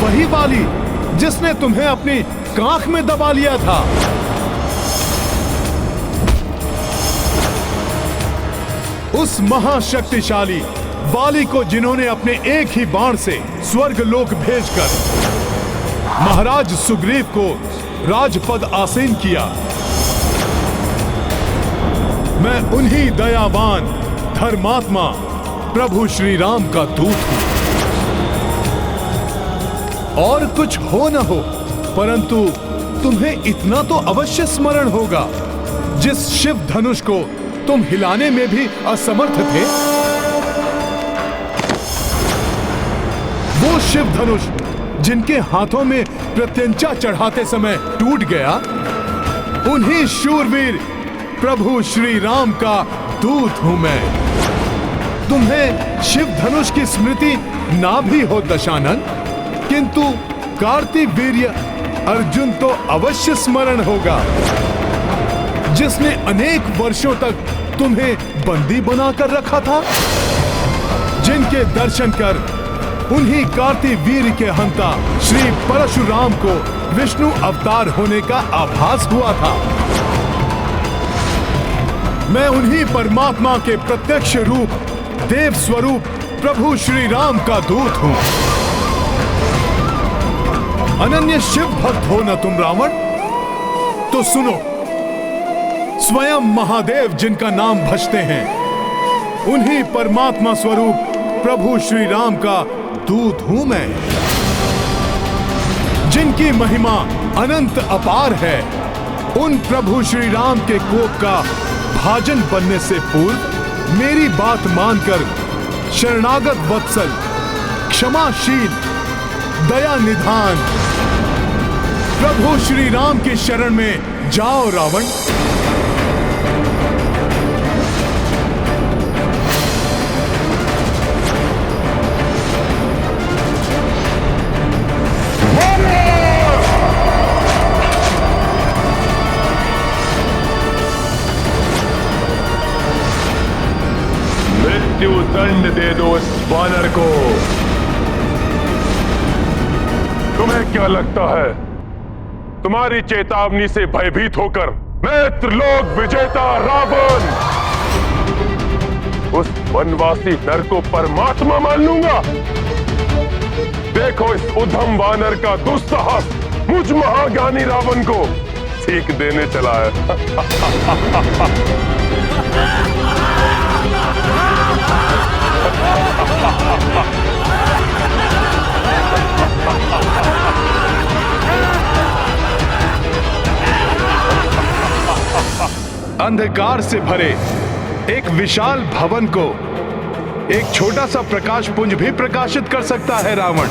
वही वाली जिसने तुम्हें अपनी कांख में दबा लिया था। उस महाशक्तिशाली वाली को जिन्होंने अपने एक ही बाण से स्वर्गलोक भेजकर महाराज सुग्रीव को राजपद आसीन किया, मैं उन्हीं दयावान धर्मात्मा प्रभु श्री राम का दूत हूं। और कुछ हो न हो, परंतु तुम्हें इतना तो अवश्य स्मरण होगा, जिस शिव धनुष को तुम हिलाने में भी असमर्थ थे, वो शिव धनुष जिनके हाथों में प्रत्यंचा चढ़ाते समय टूट गया, उन्हीं शूरवीर प्रभु श्री राम का दूत हूं मैं। तुम्हें शिव धनुष की स्मृति ना भी हो दशानन, किंतु कार्तिवीर्य अर्जुन तो अवश्य स्मरण होगा, जिसने अनेक वर्षों तक तुम्हें बंदी बनाकर रखा था। जिनके दर्शन कर उन्हीं कार्तिवीर्य के हंता श्री परशुराम को विष्णु अवतार होने का आभास हुआ था। मैं उन्हीं परमात्मा के प्रत्यक्ष रूप देव स्वरूप प्रभु श्री राम का दूत हूं। अनन्य शिव भक्त हो न तुम रावण? तो सुनो, स्वयं महादेव जिनका नाम भजते हैं, उन्हीं परमात्मा स्वरूप प्रभु श्री राम का दूत हूं मैं। जिनकी महिमा अनंत अपार है, उन प्रभु श्री राम के कोप का भाजन बनने से पूर्व मेरी बात मानकर शरणागत वत्सल, क्षमाशील, दया निधान प्रभु श्री राम की शरण में जाओ रावण। मृत्यु दंड दे दो इस वानर को। तुम्हें क्या लगता है तुम्हारी चेतावनी से भयभीत होकर मैं त्रिलोक विजेता रावण उस वनवासी नर को परमात्मा मान लूंगा? देखो इस उद्धम वानर का दुस्साहस मुझ महाज्ञानी रावण को सीख देने चला है। अंधकार से भरे एक विशाल भवन को एक छोटा सा प्रकाश पुंज भी प्रकाशित कर सकता है रावण।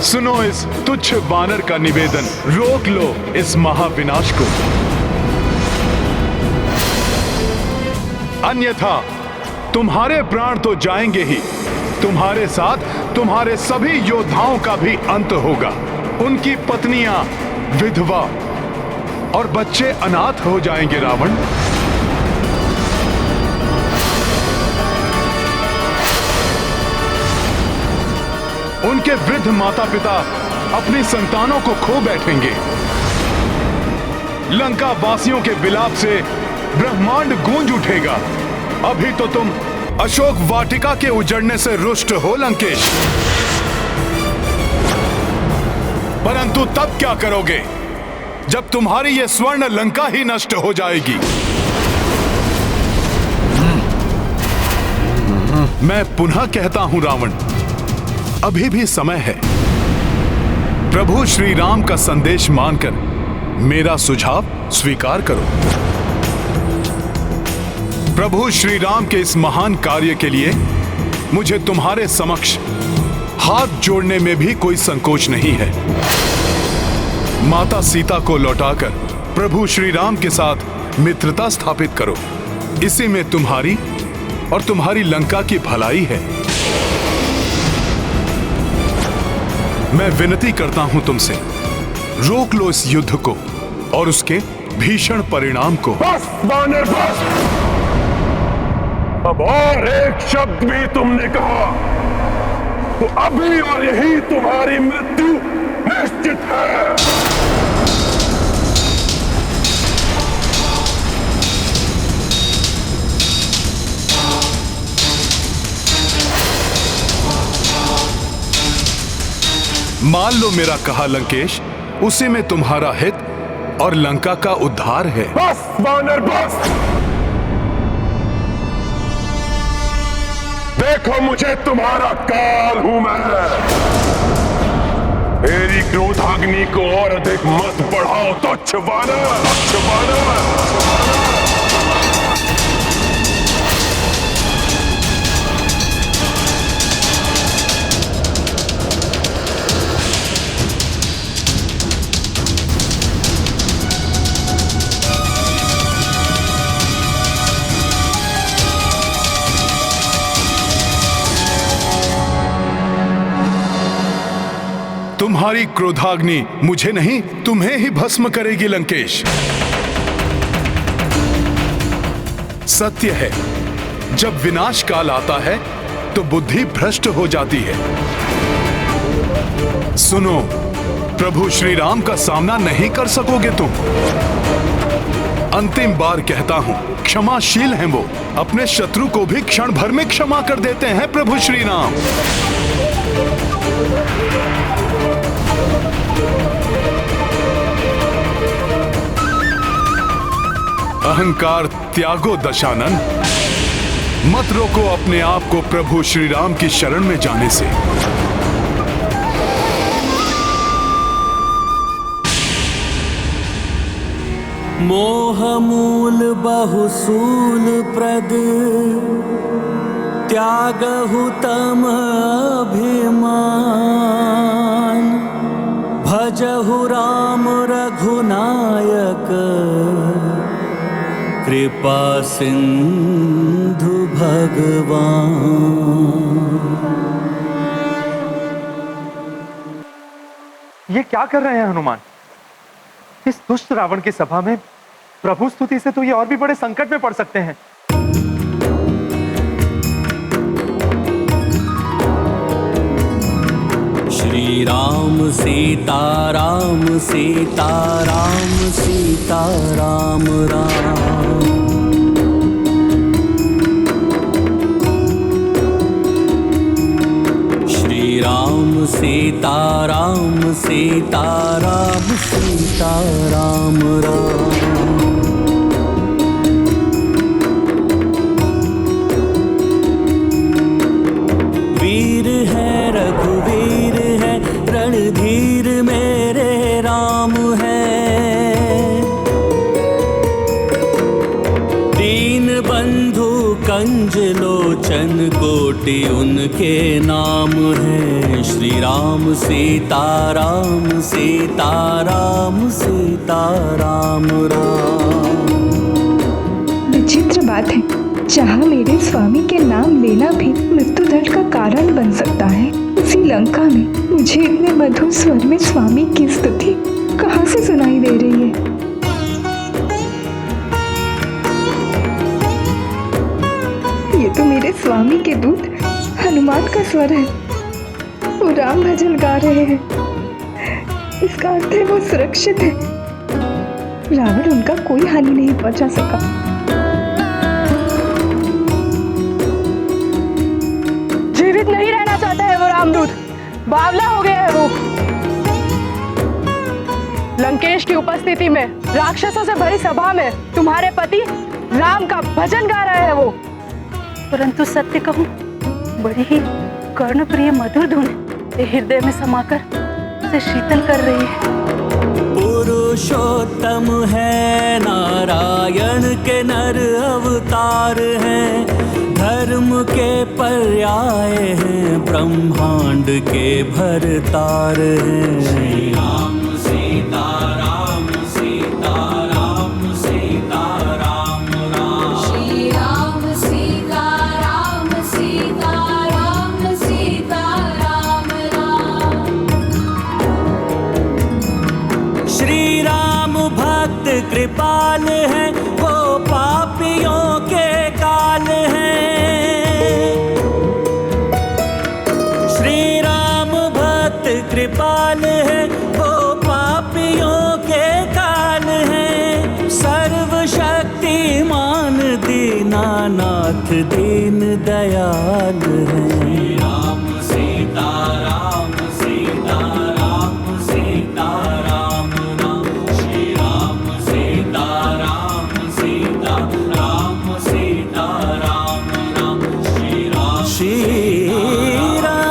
सुनो इस तुच्छ वानर का निवेदन, रोक लो इस महाविनाश को, अन्यथा तुम्हारे प्राण तो जाएंगे ही, तुम्हारे साथ तुम्हारे सभी योद्धाओं का भी अंत होगा। उनकी पत्नियां विधवा और बच्चे अनाथ हो जाएंगे रावण। उनके वृद्ध माता पिता अपनी संतानों को खो बैठेंगे। लंका वासियों के विलाप से ब्रह्मांड गूंज उठेगा। अभी तो तुम अशोक वाटिका के उजड़ने से रुष्ट हो लंकेश, परंतु तब क्या करोगे जब तुम्हारी ये स्वर्ण लंका ही नष्ट हो जाएगी? मैं पुनः कहता हूं रावण, अभी भी समय है। प्रभु श्री राम का संदेश मानकर मेरा सुझाव स्वीकार करो। प्रभु श्री राम के इस महान कार्य के लिए मुझे तुम्हारे समक्ष हाथ जोड़ने में भी कोई संकोच नहीं है। माता सीता को लौटाकर प्रभु श्री राम के साथ मित्रता स्थापित करो। इसी में तुम्हारी और तुम्हारी लंका की भलाई है। मैं विनती करता हूं तुमसे, रोक लो इस युद्ध को और उसके भीषण परिणाम को। बस वानर बस! अब और एक शब्द भी तुमने कहा तो अभी और यही तुम्हारी मृत्यु निश्चित है। मान लो मेरा कहा लंकेश, उसी में तुम्हारा हित और लंका का उद्धार है। बस वानर बस! देखो मुझे तुम्हारा काल हूं मैं। मेरी क्रोधाग्नि को और अधिक मत बढ़ाओ तुच्छ वानर, तुच्छ वानर। तुम्हारी क्रोधाग्नि मुझे नहीं, तुम्हें ही भस्म करेगी लंकेश। सत्य है, जब विनाश काल आता है तो बुद्धि भ्रष्ट हो जाती है। सुनो, प्रभु श्री राम का सामना नहीं कर सकोगे तुम। अंतिम बार कहता हूं, क्षमाशील हैं वो, अपने शत्रु को भी क्षण भर में क्षमा कर देते हैं प्रभु श्री राम। अहंकार त्यागो दशानन, मत रोको अपने आप को प्रभु श्री राम की शरण में जाने से। मोह मूल बहुसूल प्रद त्यागहु तम अभिमान, भजहु राम रघुनायक कृपा सिंधु भगवान। ये क्या कर रहे हैं हनुमान? इस दुष्ट रावण की सभा में प्रभु स्तुति से तो ये और भी बड़े संकट में पड़ सकते हैं। श्री राम सीता राम सीता राम सीता राम राम। श्री राम सीता राम सीता राम सीता राम राम। वीर है रघुवीर है रणधीर मेरे राम है। दीन बंधु कंज लोचन कोटि उनके नाम है। श्री राम सीता राम सीता राम सीता राम राम। विचित्र बात है, जहाँ मेरे स्वामी के नाम लेना भी मृत्युदंड का कारण बन सकता है, उसी लंका में मुझे इतने मधुर स्वर में स्वामी की स्तुति कहाँ से सुनाई दे रही है। ये तो मेरे स्वामी के दूत हनुमान का स्वर है। वो राम भजन गा रहे हैं। इसका अर्थ है वो सुरक्षित है। रावण उनका कोई हानि नहीं पहुंचा सका। जीवित नहीं रहना चाहता है वो रामदूत, बावला हो गया है वो। लंकेश की उपस्थिति में राक्षसों से भरी सभा में तुम्हारे पति राम का भजन गा रहे हैं वो। परंतु सत्य कहूं, बड़ी ही कर्णप्रिय मधुर धुन हृदय में समाकर उसे शीतल कर रही है। पुरुषोत्तम है नारायण के नर अवतार हैं। धर्म के पर्याय हैं ब्रह्मांड के भरतार हैं। श्री राम सीता राम सीता राम सीता राम राम। श्री राम सीता राम सीता राम सीता राम राम। श्री राम भक्त कृपाल है वो पापियों के काल है। कृपाल है वो पापियों के काल है। सर्वशक्तिमान दीनानाथ दीन दयाल है। राम सीता राम सीता राम सीता राम राम। श्री राम सीता राम सीता राम सीता राम राम। श्री राम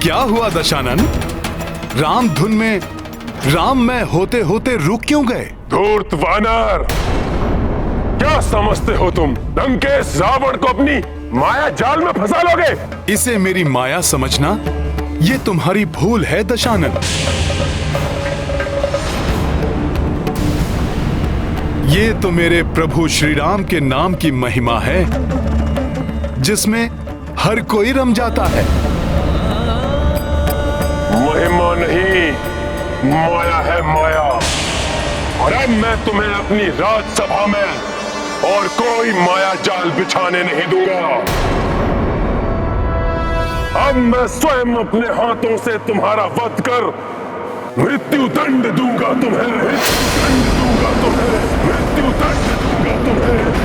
क्या हुआ दशानन? राम धुन में राम में होते होते रुक क्यों गए? धूर्त वानर, क्या समझते हो तुम? लंकेश रावण को अपनी माया जाल में फंसा लोगे? इसे मेरी माया समझना ये तुम्हारी भूल है दशानन। ये तो मेरे प्रभु श्री राम के नाम की महिमा है जिसमें हर कोई रम जाता है। महिमा नहीं, माया है माया। और अब मैं तुम्हें अपनी राजसभा में और कोई माया जाल बिछाने नहीं दूंगा। अब मैं स्वयं अपने हाथों से तुम्हारा वध कर मृत्यु दंड दूंगा तुम्हें। मृत्यु दंड दूंगा तुम्हें। मृत्यु दंड दूंगा तुम्हें।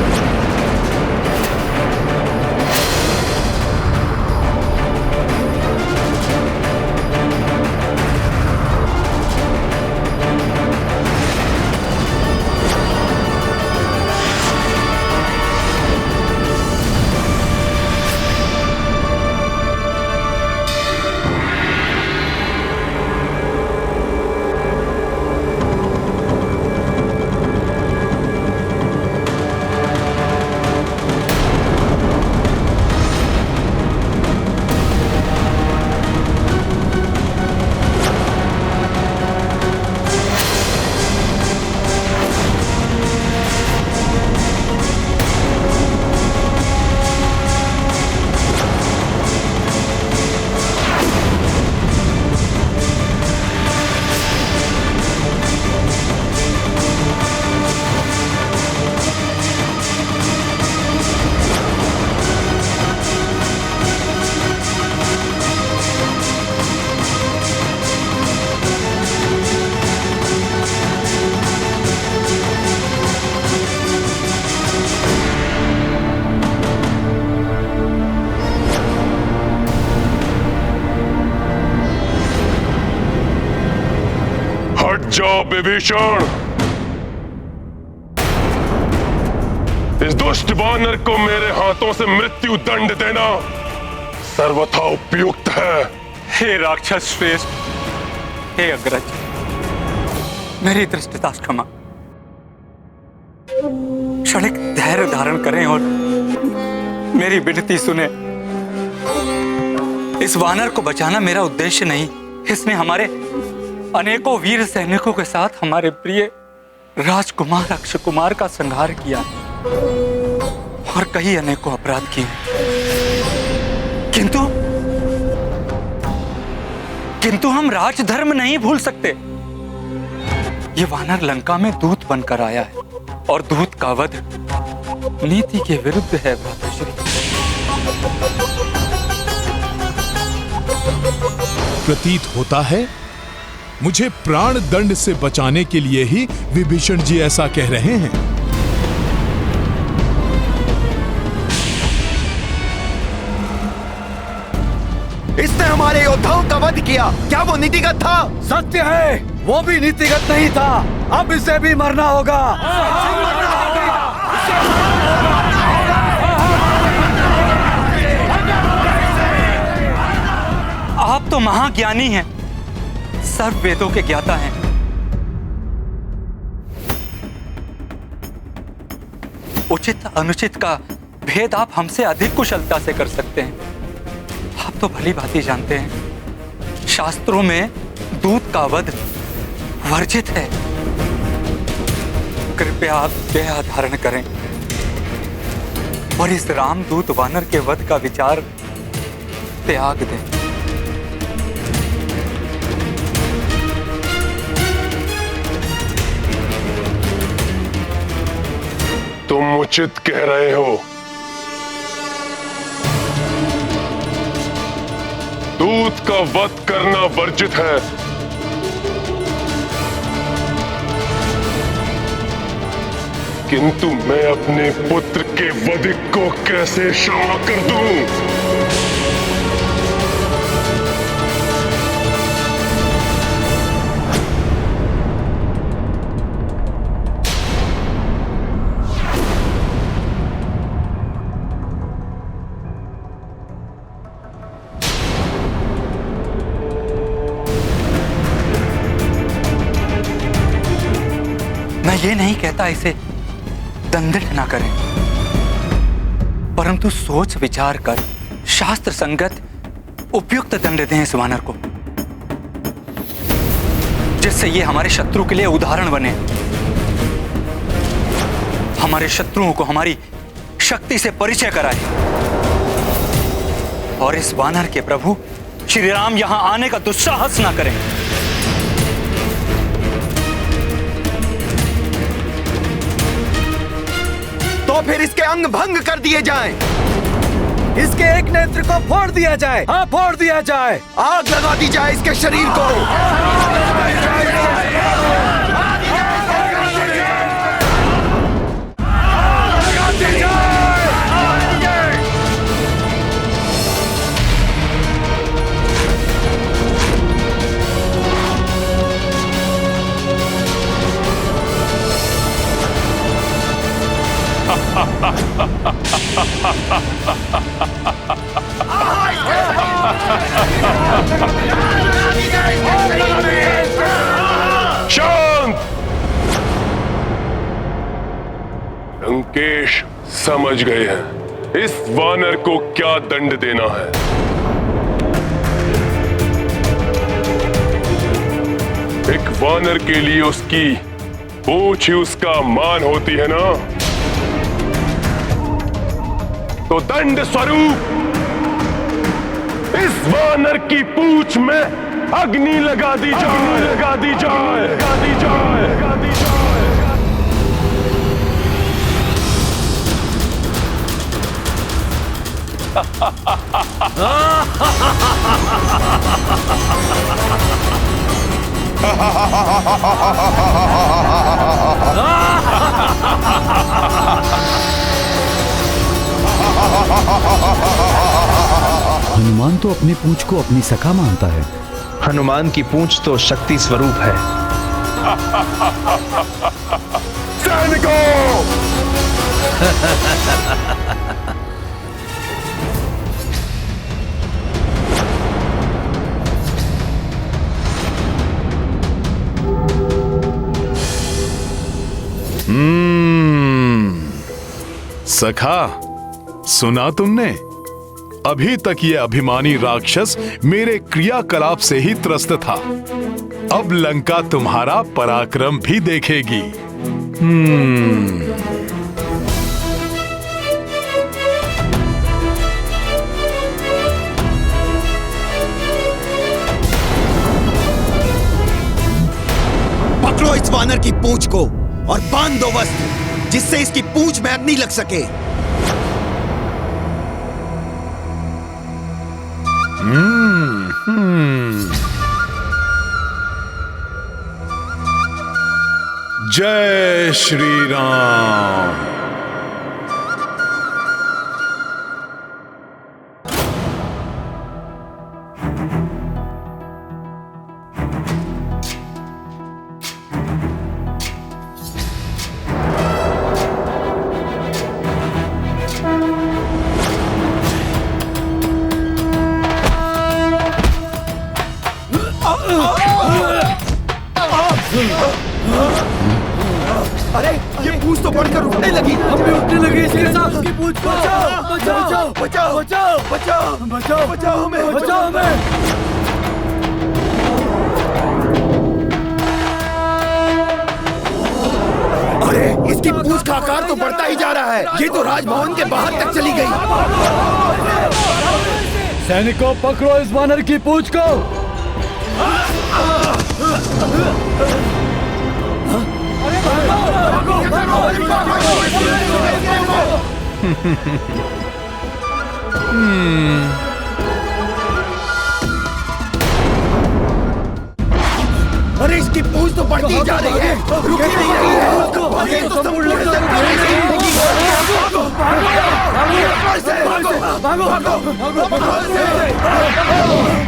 विभीषण, इस दुष्ट वानर को मेरे हाथों से मृत्यु दंड देना सर्वथा उपयुक्त है। हे राक्षस श्रेष्ठ, हे अग्रज, मेरी दृष्टता क्षमा। क्षणिक धैर्य धारण करें और मेरी विनती सुने। इस वानर को बचाना मेरा उद्देश्य नहीं। इसने हमारे अनेकों वीर सैनिकों के साथ हमारे प्रिय राजकुमार अक्षय कुमार का संहार किया और कई अनेकों अपराध किए। किंतु हम राजधर्म नहीं भूल सकते। ये वानर लंका में दूत बनकर आया है और दूत का वध नीति के विरुद्ध है। भ्राताश्री, प्रतीत होता है मुझे प्राण दंड से बचाने के लिए ही विभीषण जी ऐसा कह रहे हैं। इसने हमारे योद्धाओं का वध किया, क्या वो नीतिगत था? सत्य है, वो भी नीतिगत नहीं था। अब इसे भी मरना होगा। आप तो महाज्ञानी हैं, सर्व वेदों के ज्ञाता हैं। उचित अनुचित का भेद आप हमसे अधिक कुशलता से कर सकते हैं। आप तो भली भांति जानते हैं, शास्त्रों में दूत का वध वर्जित है। कृपया आप दया धारण करें और इस रामदूत वानर के वध का विचार त्याग दें। तुम उचित कह रहे हो। दूत का वध करना वर्जित है, किंतु मैं अपने पुत्र के वध को कैसे क्षमा कर दूं? मैं ये नहीं कहता इसे दंडित ना करें, परंतु सोच विचार कर शास्त्र संगत उपयुक्त दंड दें इस वानर को, जिससे ये हमारे शत्रु के लिए उदाहरण बने। हमारे शत्रुओं को हमारी शक्ति से परिचय कराए और इस वानर के प्रभु श्री राम यहां आने का दुस्साहस ना करें। तो फिर इसके अंग भंग कर दिए जाएं। इसके एक नेत्र को फोड़ दिया जाए। हाँ, फोड़ दिया जाए। आग लगा दी जाए इसके शरीर को। शांत! लंकेश समझ गए हैं इस वानर को क्या दंड देना है। एक वानर के लिए उसकी पूंछ ही उसका मान होती है ना, तो दंड स्वरूप इस वानर की पूंछ में अग्नि लगा दी जाए, लगा दी जाए, लगा दी जाए, लगा दी जाए। हनुमान तो अपनी पूंछ को अपनी सखा मानता है। हनुमान की पूंछ तो शक्ति स्वरूप है, सैनिकों! सखा, सुना तुमने? अभी तक ये अभिमानी राक्षस मेरे क्रियाकलाप से ही त्रस्त था। अब लंका तुम्हारा पराक्रम भी देखेगी। पकड़ो इस वानर की पूंछ को और बांध दो वस्त्र, जिससे इसकी पूंछ में अग्नि लग सके। जय श्री राम। अरे ये पूंछ तो बढ़कर उठने लगी। हमें उठने लगी इसके साथ की पूंछ को। बचाओ बचाओ बचाओ बचाओ बचाओ बचाओ बचाओ हमें, बचाओ हमें। अरे इसकी पूंछ का आकार तो बढ़ता ही जा रहा है। ये तो राजभवन के बाहर तक चली गई। सैनिकों, पकड़ो इस वानर की पूंछ को। अरे इसकी पूंछ तो बढ़ती ही जा रही है, रुक ही नहीं रही है। अरे तो सब उल्टे तक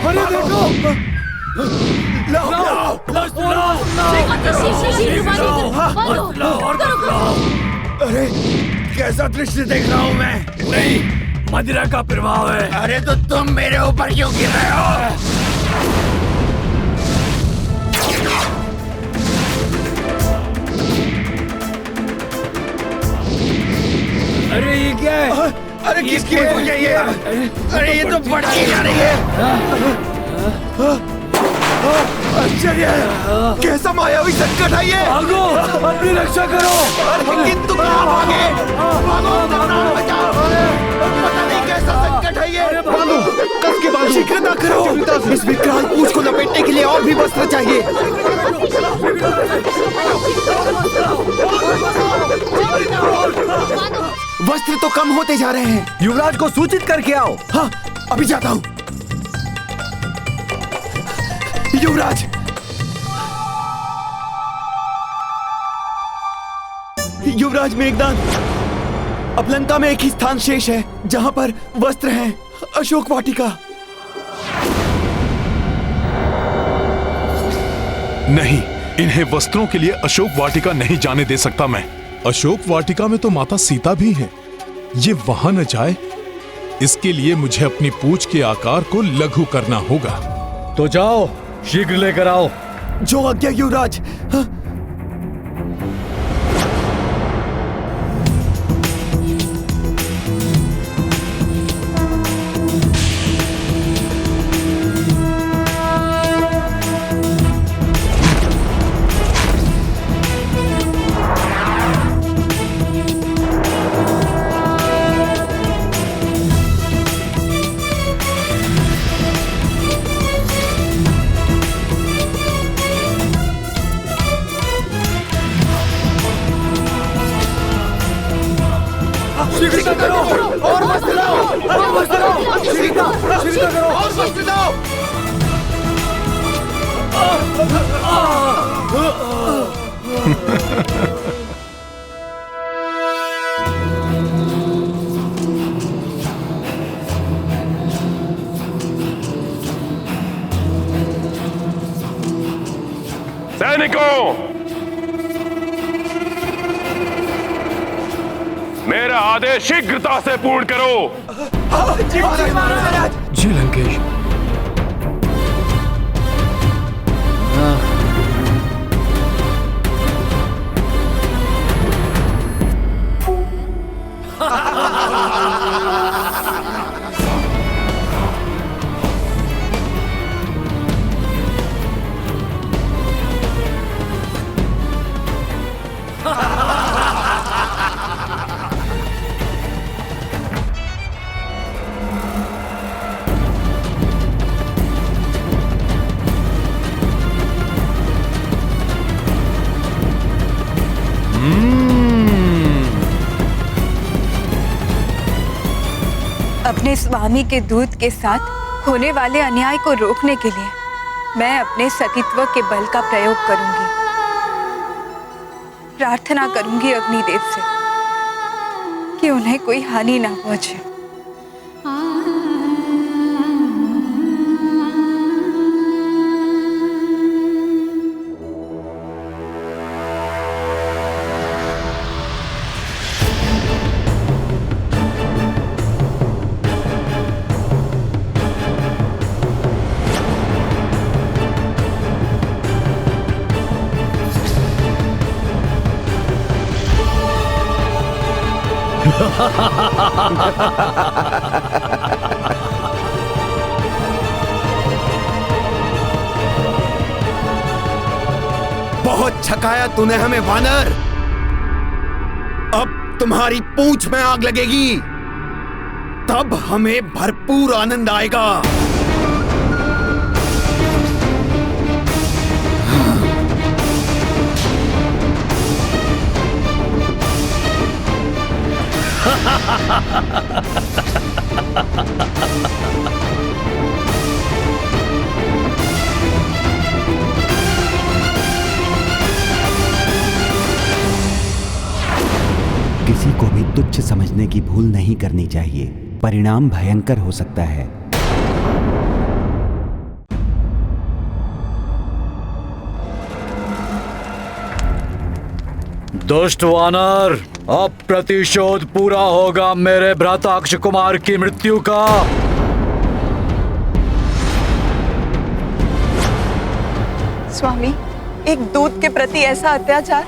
अरे देखो, अरे कैसा दृश्य देख रहा हूँ मैं। नहीं, मदिरा का प्रभाव है। अरे तो तुम मेरे ऊपर क्यों गिर रहे हो? अरे ये क्या है? अरे किसकी वजह है ये? अरे ये तो बढ़ती जा रही है। आश्चर्य है, कैसा मायावी संकट है ये। भागो, अपनी रक्षा करो। अरे किंतु कहाँ भागे? भागो, बचाओ। पता नहीं कैसा संकट है ये। बांधो, कस के बांधो। शीघ्रता करो, इस विकराल पूंछ को लपेटने के लिए और भी वस्त्र चाहिए। वस्त्र तो कम होते जा रहे हैं। युवराज को सूचित करके आओ। हाँ, अभी जाता हूँ। युवराज, युवराज मेघनाद, अब लंका में एक ही स्थान शेष है जहां पर वस्त्र हैं, अशोक वाटिका। नहीं, इन्हें वस्त्रों के लिए अशोक वाटिका नहीं जाने दे सकता मैं। अशोक वाटिका में तो माता सीता भी हैं। ये वहां न जाए, इसके लिए मुझे अपनी पूंछ के आकार को लघु करना होगा। तो जाओ, शीघ्र लेकर आओ। जो आज्ञा युवराज। हाँ? सैनिकों, मेरा आदेश शीघ्रता से पूर्ण करो। जी महाराज। जी लंकेश। अपने स्वामी के दूत के साथ होने वाले अन्याय को रोकने के लिए मैं अपने सतीत्व के बल का प्रयोग करूंगी। प्रार्थना करूंगी अग्निदेव से कि उन्हें कोई हानि ना पहुंचे। बहुत छकाया तूने हमें वानर। अब तुम्हारी पूंछ में आग लगेगी, तब हमें भरपूर आनंद आएगा। किसी को भी तुच्छ समझने की भूल नहीं करनी चाहिए, परिणाम भयंकर हो सकता है। दुष्ट वानर, अब प्रतिशोध पूरा होगा मेरे भ्राता अक्ष कुमार की मृत्यु का। स्वामी, एक दूत के प्रति ऐसा अत्याचार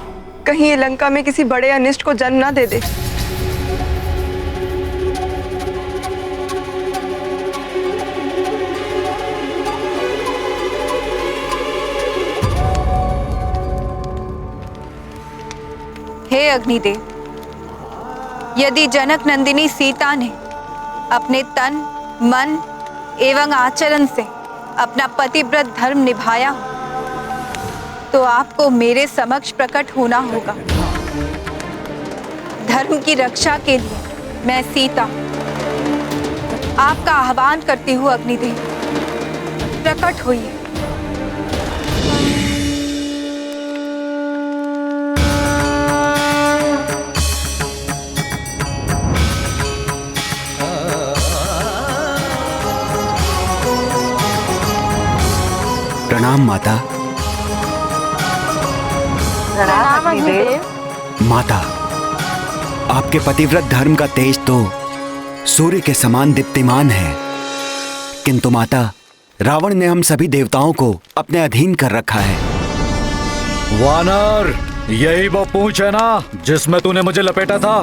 कहीं ये लंका में किसी बड़े अनिष्ट को जन्म ना दे दे। हे अग्निदेव, यदि जनक नंदिनी सीता ने अपने तन, मन एवं आचरण से अपना पतिव्रत धर्म निभाया तो आपको मेरे समक्ष प्रकट होना होगा। धर्म की रक्षा के लिए मैं सीता आपका आह्वान करती हूँ। अग्निदेव, प्रकट होइए। प्रणाम माता। प्रणाम अग्निदेव। माता, आपके पतिव्रत धर्म का तेज तो सूर्य के समान दीप्तिमान है, किंतु माता, रावण ने हम सभी देवताओं को अपने अधीन कर रखा है। वानर, यही वो पूंछ है ना जिसमें तूने मुझे लपेटा था?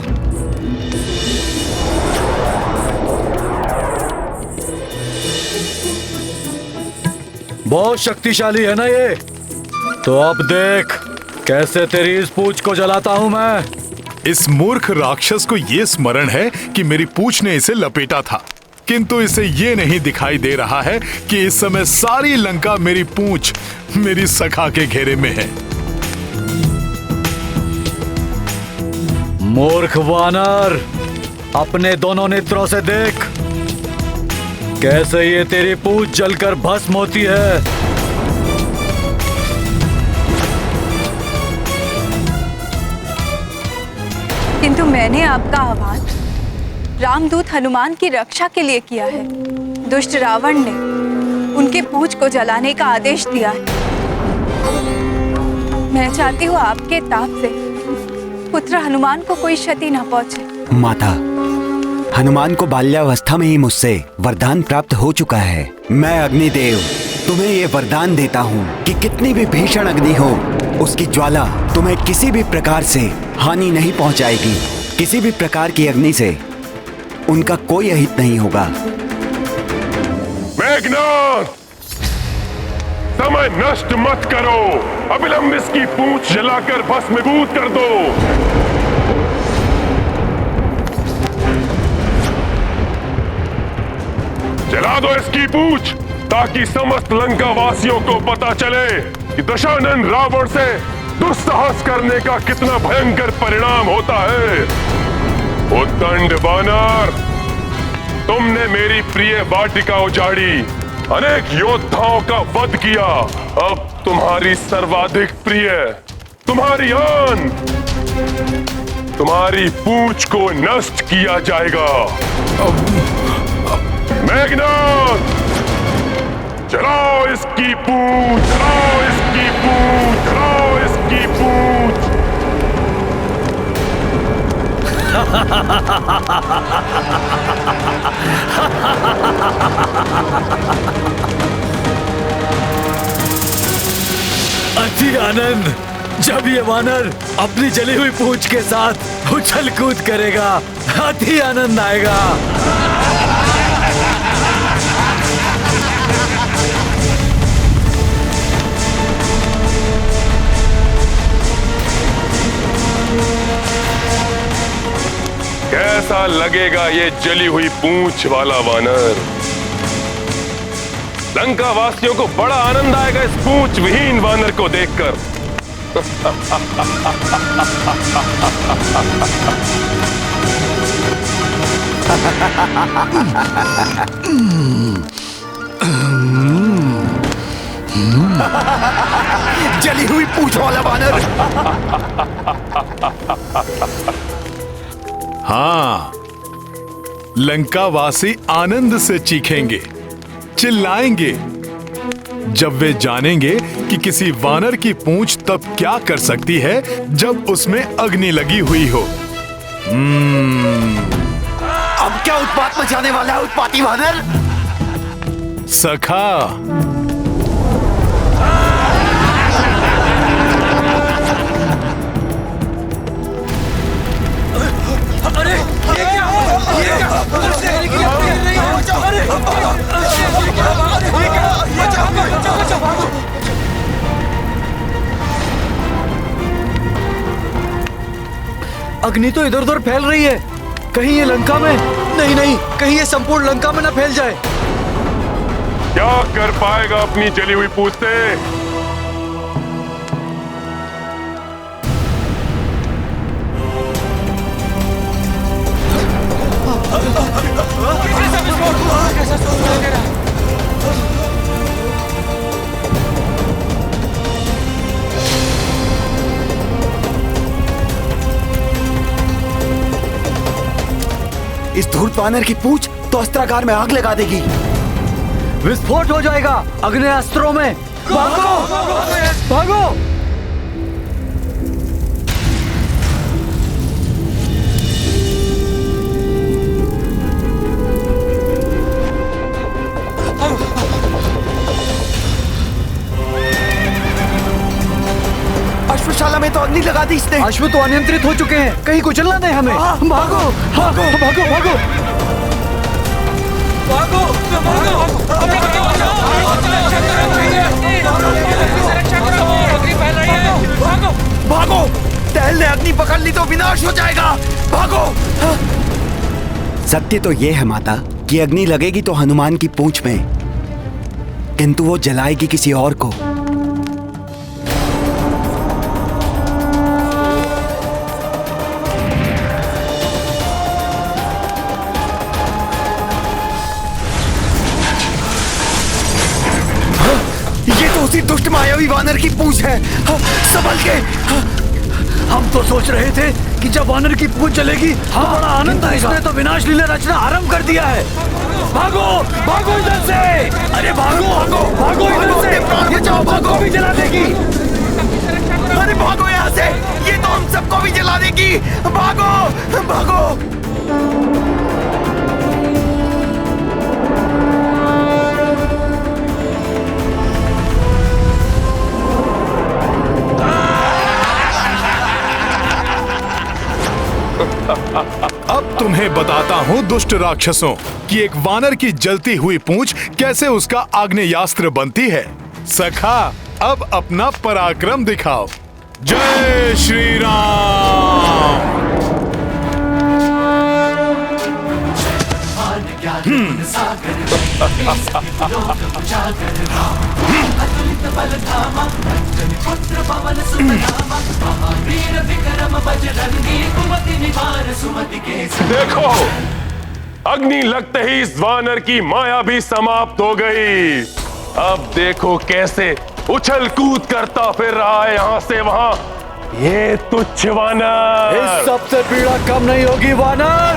बहुत शक्तिशाली है ना ये? तो अब देख कैसे तेरी इस पूंछ को जलाता हूं मैं। इस मूर्ख राक्षस को ये स्मरण है कि मेरी पूंछ ने इसे लपेटा था, किंतु इसे ये नहीं दिखाई दे रहा है कि इस समय सारी लंका मेरी पूंछ, मेरी सखा के घेरे में है। मूर्ख वानर, अपने दोनों नेत्रों से देख कैसे ये तेरी पूंछ जलकर भस्म होती है। किंतु मैंने आपका आह्वान रामदूत हनुमान की रक्षा के लिए किया है। दुष्ट रावण ने उनके पूंछ को जलाने का आदेश दिया है। मैं चाहती हूँ आपके ताप से पुत्र हनुमान को कोई क्षति न पहुँचे। माता, हनुमान को बाल्यावस्था में ही मुझसे वरदान प्राप्त हो चुका है। मैं अग्निदेव तुम्हें ये वरदान देता हूँ कि कितनी भी भीषण अग्नि हो, उसकी ज्वाला तुम्हें किसी भी प्रकार से हानि नहीं पहुँचाएगी। किसी भी प्रकार की अग्नि से उनका कोई अहित नहीं होगा। मेघनाद, समय नष्ट मत करो। अविलंब इसकी पूंछ जलाकर भस्मीभूत कर दो। जला दो इसकी पूंछ, ताकि समस्त लंका वासियों को पता चले कि दशानन रावण से दुस्साहस करने का कितना भयंकर परिणाम होता है। उद्दंड वानर, तुमने मेरी प्रिय वाटिका उजाड़ी, अनेक योद्धाओं का वध किया। अब तुम्हारी सर्वाधिक प्रिय, तुम्हारी आन, तुम्हारी पूंछ को नष्ट किया जाएगा। मेघनाद, जलाओ इसकी पूंछ, जलाओ इसकी पूंछ, जलाओ इसकी पूंछ। अति आनंद, जब ये वानर अपनी जली हुई पूंछ के साथ उछल कूद करेगा, अति आनंद आएगा। कैसा लगेगा ये जली हुई पूंछ वाला वानर? लंका वासियों को बड़ा आनंद आएगा इस पूंछ विहीन वानर को देखकर। जली हुई पूंछ वाला वानर। हाँ, लंकावासी आनंद से चीखेंगे, चिल्लाएंगे जब वे जानेंगे कि किसी वानर की पूंछ तब क्या कर सकती है जब उसमें अग्नि लगी हुई हो। अब क्या उत्पात मचाने वाला है उत्पाती वानर? सखा, अरे ये क्या? ये क्या? उधर से हेली की आवाज़ आ रही है। अरे ये क्या? बचाओ, भागो। अग्नि तो इधर उधर फैल रही है। कहीं ये लंका में नहीं, नहीं, कहीं ये संपूर्ण लंका में ना फैल जाए। क्या कर पाएगा अपनी जली हुई पूंछ से? इस धूर्त वानर की पूंछ तो अस्त्रागार में आग लगा देगी। विस्फोट हो जाएगा अग्नि अस्त्रों में। भागो, भागो। अश्वशाला में तो अग्नि लगा दी इसने। अश्व तो अनियंत्रित हो चुके हैं, कहीं कुचल ना दे हमें। भागो, भागो, भागो, भागो, भागो। टहल ने अग्नि पकड़ ली तो विनाश हो जाएगा। भागो। सत्य तो ये है माता कि अग्नि लगेगी तो हनुमान की पूंछ में, किंतु वो जलाएगी किसी और को। उसी दुष्ट मायावी वानर की पूंछ है। संभल के। हम तो सोच रहे थे कि जब वानर की पूंछ चलेगी तो बड़ा आनंद आएगा। इसने तो विनाश लीला रचना आरंभ कर दिया है। भागो, भागो इधर से। अरे भागो, भागो, भागो इधर से। प्राण बचाओ, भागो। भी जला देगी। अरे भागो यहाँ से, ये तो हम सबको भी जला देगी। भागो भागो। अब तुम्हें बताता हूँ दुष्ट राक्षसों कि एक वानर की जलती हुई पूंछ कैसे उसका आग्नेयास्त्र बनती है। सखा, अब अपना पराक्रम दिखाओ। जय श्री राम। देखो, अग्नि लगते ही इस वानर की माया भी समाप्त हो गई। अब देखो कैसे उछल कूद करता फिर रहा है यहाँ से वहाँ। ये तुच्छ वानर। इस सबसे पीड़ा कम नहीं होगी वानर।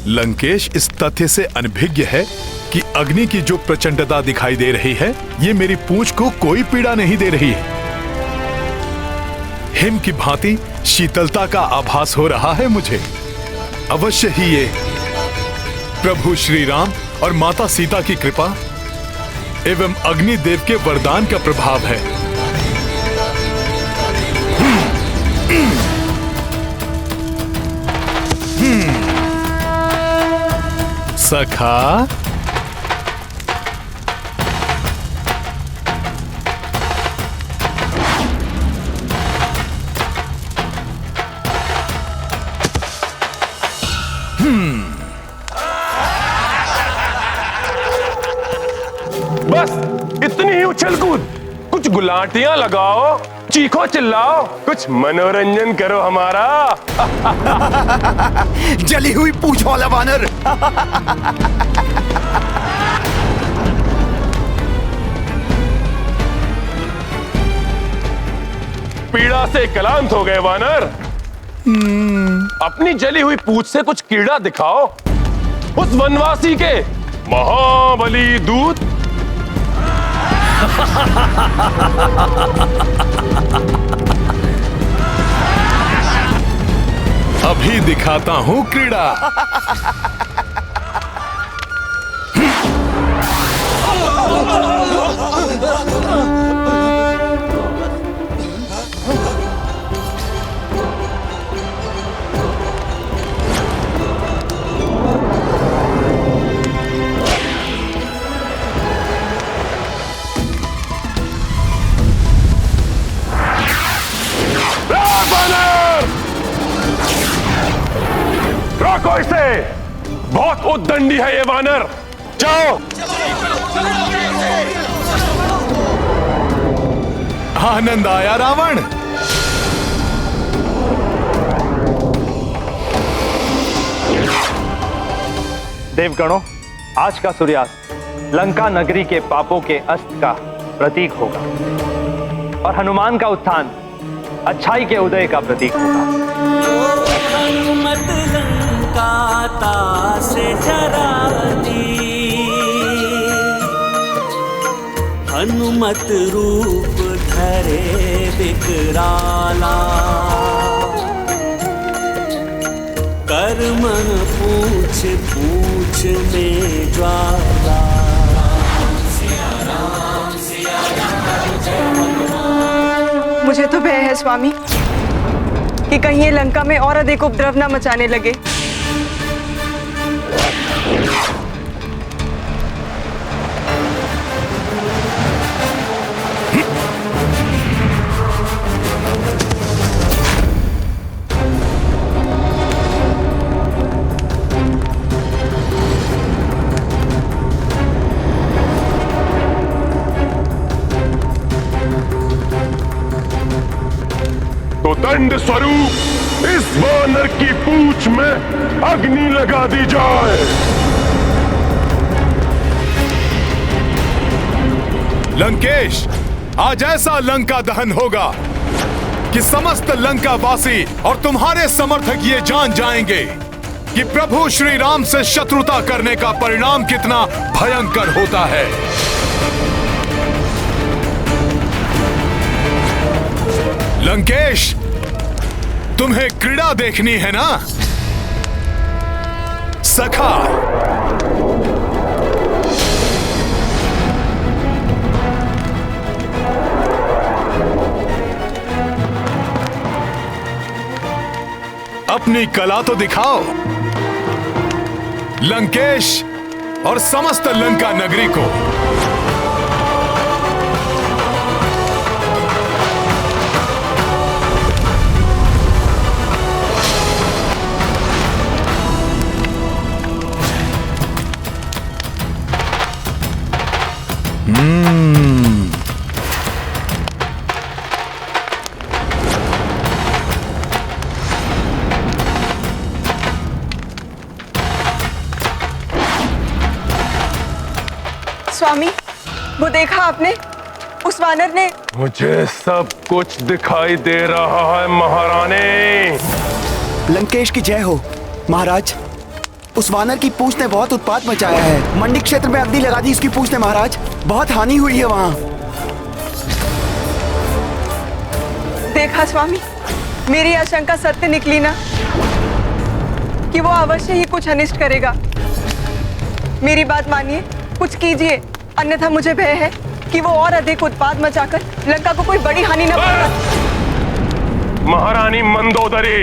लंकेश इस तथ्य से अनभिज्ञ है कि अग्नि की जो प्रचंडता दिखाई दे रही है, ये मेरी पूंछ को कोई पीड़ा नहीं दे रही है। हिम की भांति शीतलता का आभास हो रहा है मुझे। अवश्य ही ये प्रभु श्री राम और माता सीता की कृपा एवं अग्निदेव के वरदान का प्रभाव है। सखा, बस इतनी ही उछल कूद। कुछ गुलाटियां लगाओ, चीखो चिल्लाओ, कुछ मनोरंजन करो हमारा। जली हुई पूंछ वाला वानर। पीड़ा से क्लांत हो गए वानर। अपनी जली हुई पूंछ से कुछ कीड़ा दिखाओ उस वनवासी के महाबली दूत। अभी दिखाता हूं क्रीड़ा। रोको इसे, बहुत उद्दंडी है ये वानर। जाओ। आनंद आया रावण। देवगणों, आज का सूर्यास्त लंका नगरी के पापों के अस्त का प्रतीक होगा और हनुमान का उत्थान अच्छाई के उदय का प्रतीक होगा। हनुमत लंका से जरा दी, हनुमत रूप धरे विकराला, कर मन पूछ पूछ में ज्वाला। मुझे तो भय है स्वामी कि कहीं ये लंका में और अधिक उपद्रव न मचाने लगे। तो दंड स्वरूप इस वानर की पूंछ में अग्नि लगा दी जाए। लंकेश, आज ऐसा लंका दहन होगा कि समस्त लंका वासी और तुम्हारे समर्थक ये जान जाएंगे कि प्रभु श्री राम से शत्रुता करने का परिणाम कितना भयंकर होता है। लंकेश, तुम्हें क्रीड़ा देखनी है ना सखा? अपनी कला तो दिखाओ लंकेश और समस्त लंका नगरी को। स्वामी, वो देखा आपने? उस वानर ने। मुझे सब कुछ दिखाई दे रहा है महारानी। लंकेश की जय हो महाराज। उस वानर की पूंछ ने बहुत उत्पात मचाया है। मंडी क्षेत्र में अग्नि लगा दी उसकी पूंछ ने महाराज। बहुत हानि हुई है वहां। देखा स्वामी, मेरी आशंका सत्य निकली ना कि वो अवश्य ही कुछ अनिष्ट करेगा। मेरी बात मानिए, कुछ कीजिए, अन्यथा मुझे भय है कि वो और अधिक उत्पात मचाकर लंका को कोई बड़ी हानि न पहुंचाए। महारानी मंदोदरी,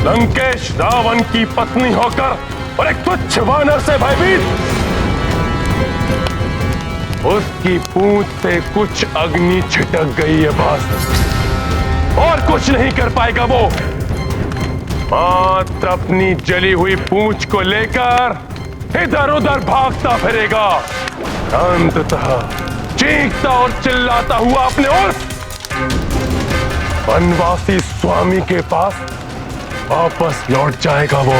लंकेश रावण की पत्नी होकर और एक तुच्छ वानर से भयभीत, उसकी पूंछ से कुछ अग्नि छिटक गई है बस, और कुछ नहीं कर पाएगा वो। मात्र अपनी जली हुई पूंछ को लेकर इधर उधर भागता फिरेगा, अंततः चीखता और चिल्लाता हुआ अपने उस वनवासी स्वामी के पास वापस लौट जाएगा वो।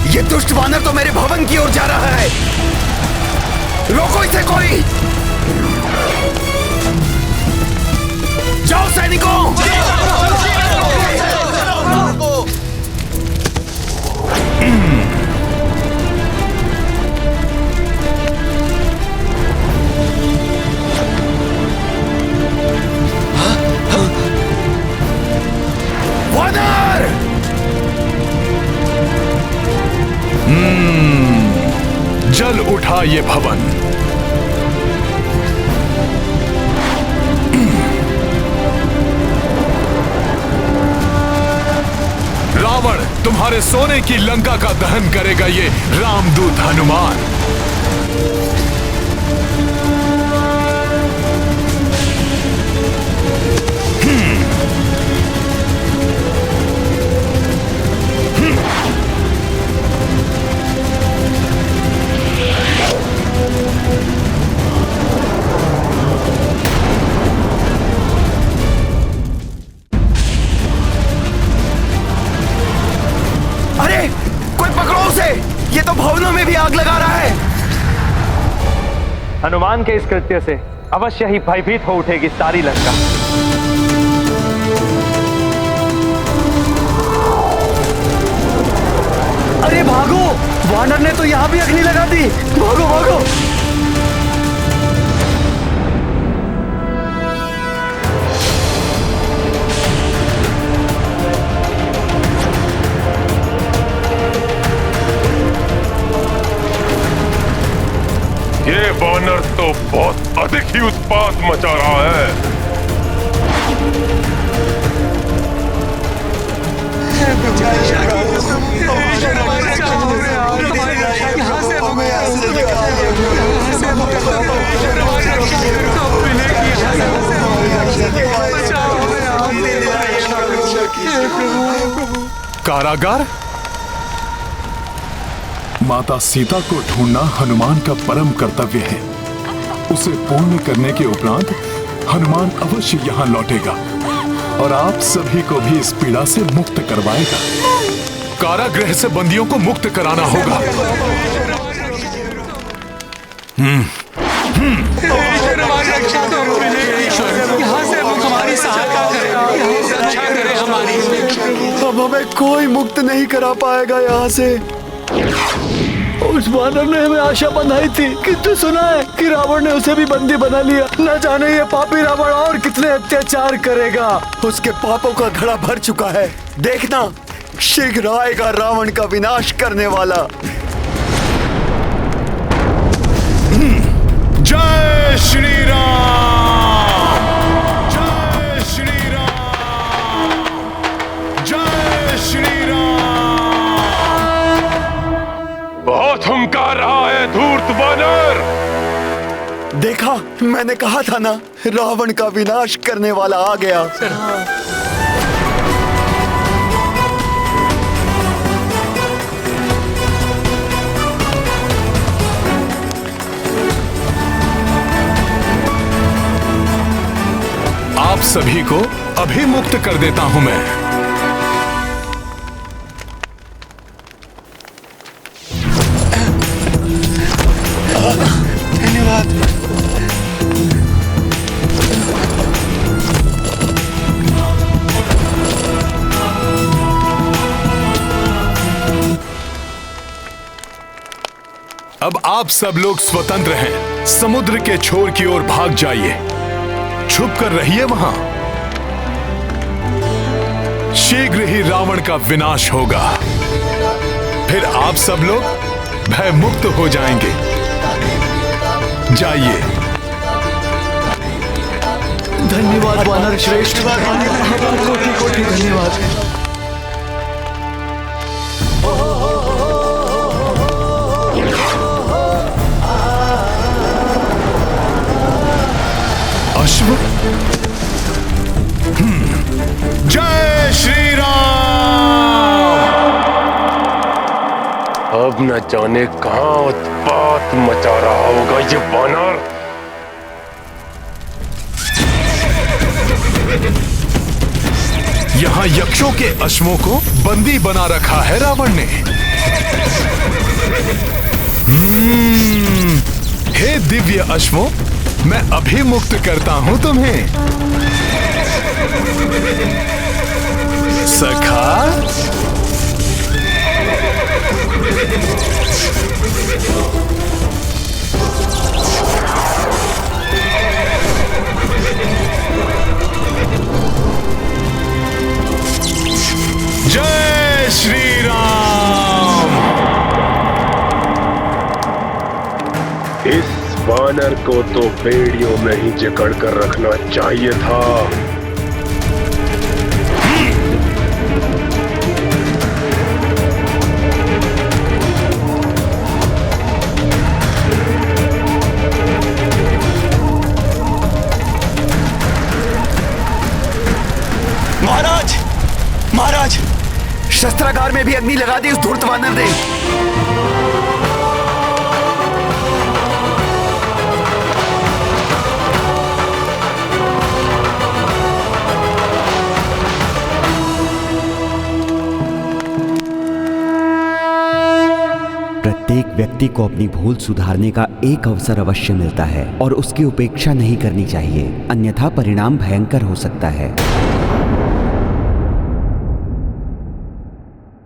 ये दुष्ट वानर तो मेरे भवन की ओर जा रहा है। रोको इसे कोई। जाओ सैनिकों। वानर! जल उठा ये भवन। रावण तुम्हारे सोने की लंका का दहन करेगा ये रामदूत हनुमान। अरे कोई पकड़ो उसे, ये तो भवनों में भी आग लगा रहा है। हनुमान के इस कृत्य से अवश्य ही भयभीत हो उठेगी सारी लंका। अरे भागो, वानर ने तो यहां भी अग्नि लगा दी। भागो भागो। ये वानर तो बहुत अधिक ही उत्पात मचा रहा है। कारागार? माता सीता को ढूंढना हनुमान का परम कर्तव्य है। उसे पूर्ण करने के उपरांत हनुमान अवश्य यहाँ लौटेगा और आप सभी को भी इस पीड़ा से मुक्त करवाएगा। कारागृह से बंदियों को मुक्त कराना होगा। अब हमें कोई मुक्त नहीं करा पाएगा यहाँ से। उस वानर ने हमें आशा बंधाई थी, किंतु सुना है कि रावण ने उसे भी बंदी बना लिया। न जाने ये पापी रावण और कितने अत्याचार करेगा। उसके पापों का घड़ा भर चुका है। देखना, शीघ्र आएगा रावण का विनाश करने वाला। जय श्री राम, जय श्री राम, जय श्री राम। बहुत हुंकार रहा है धूर्त वानर। देखा, मैंने कहा था ना, रावण का विनाश करने वाला आ गया। आप सभी को अभी मुक्त कर देता हूं मैं। धन्यवाद। अब आप सब लोग स्वतंत्र हैं। समुद्र के छोर की ओर भाग जाइए, छुप कर रहिए वहां। शीघ्र ही रावण का विनाश होगा, फिर आप सब लोग भय मुक्त हो जाएंगे। जाइए। धन्यवाद वानर श्रेष्ठ, कोटि कोटि धन्यवाद। अश्व। जय श्री राम। अब न जाने कहां उत्पात मचा रहा होगा ये वानर। यहां यक्षों के अश्वों को बंदी बना रखा है रावण ने। हे दिव्य अश्वों, मैं अभी मुक्त करता हूं तुम्हें। सखा, जय श्री राम। इस वानर को तो बेड़ियों में ही जकड़ कर रखना चाहिए था। महाराज, महाराज, शस्त्रागार में भी अग्नि लगा दी उस धूर्त वानर ने। प्रत्येक व्यक्ति को अपनी भूल सुधारने का एक अवसर अवश्य मिलता है और उसकी उपेक्षा नहीं करनी चाहिए, अन्यथा परिणाम भयंकर हो सकता है।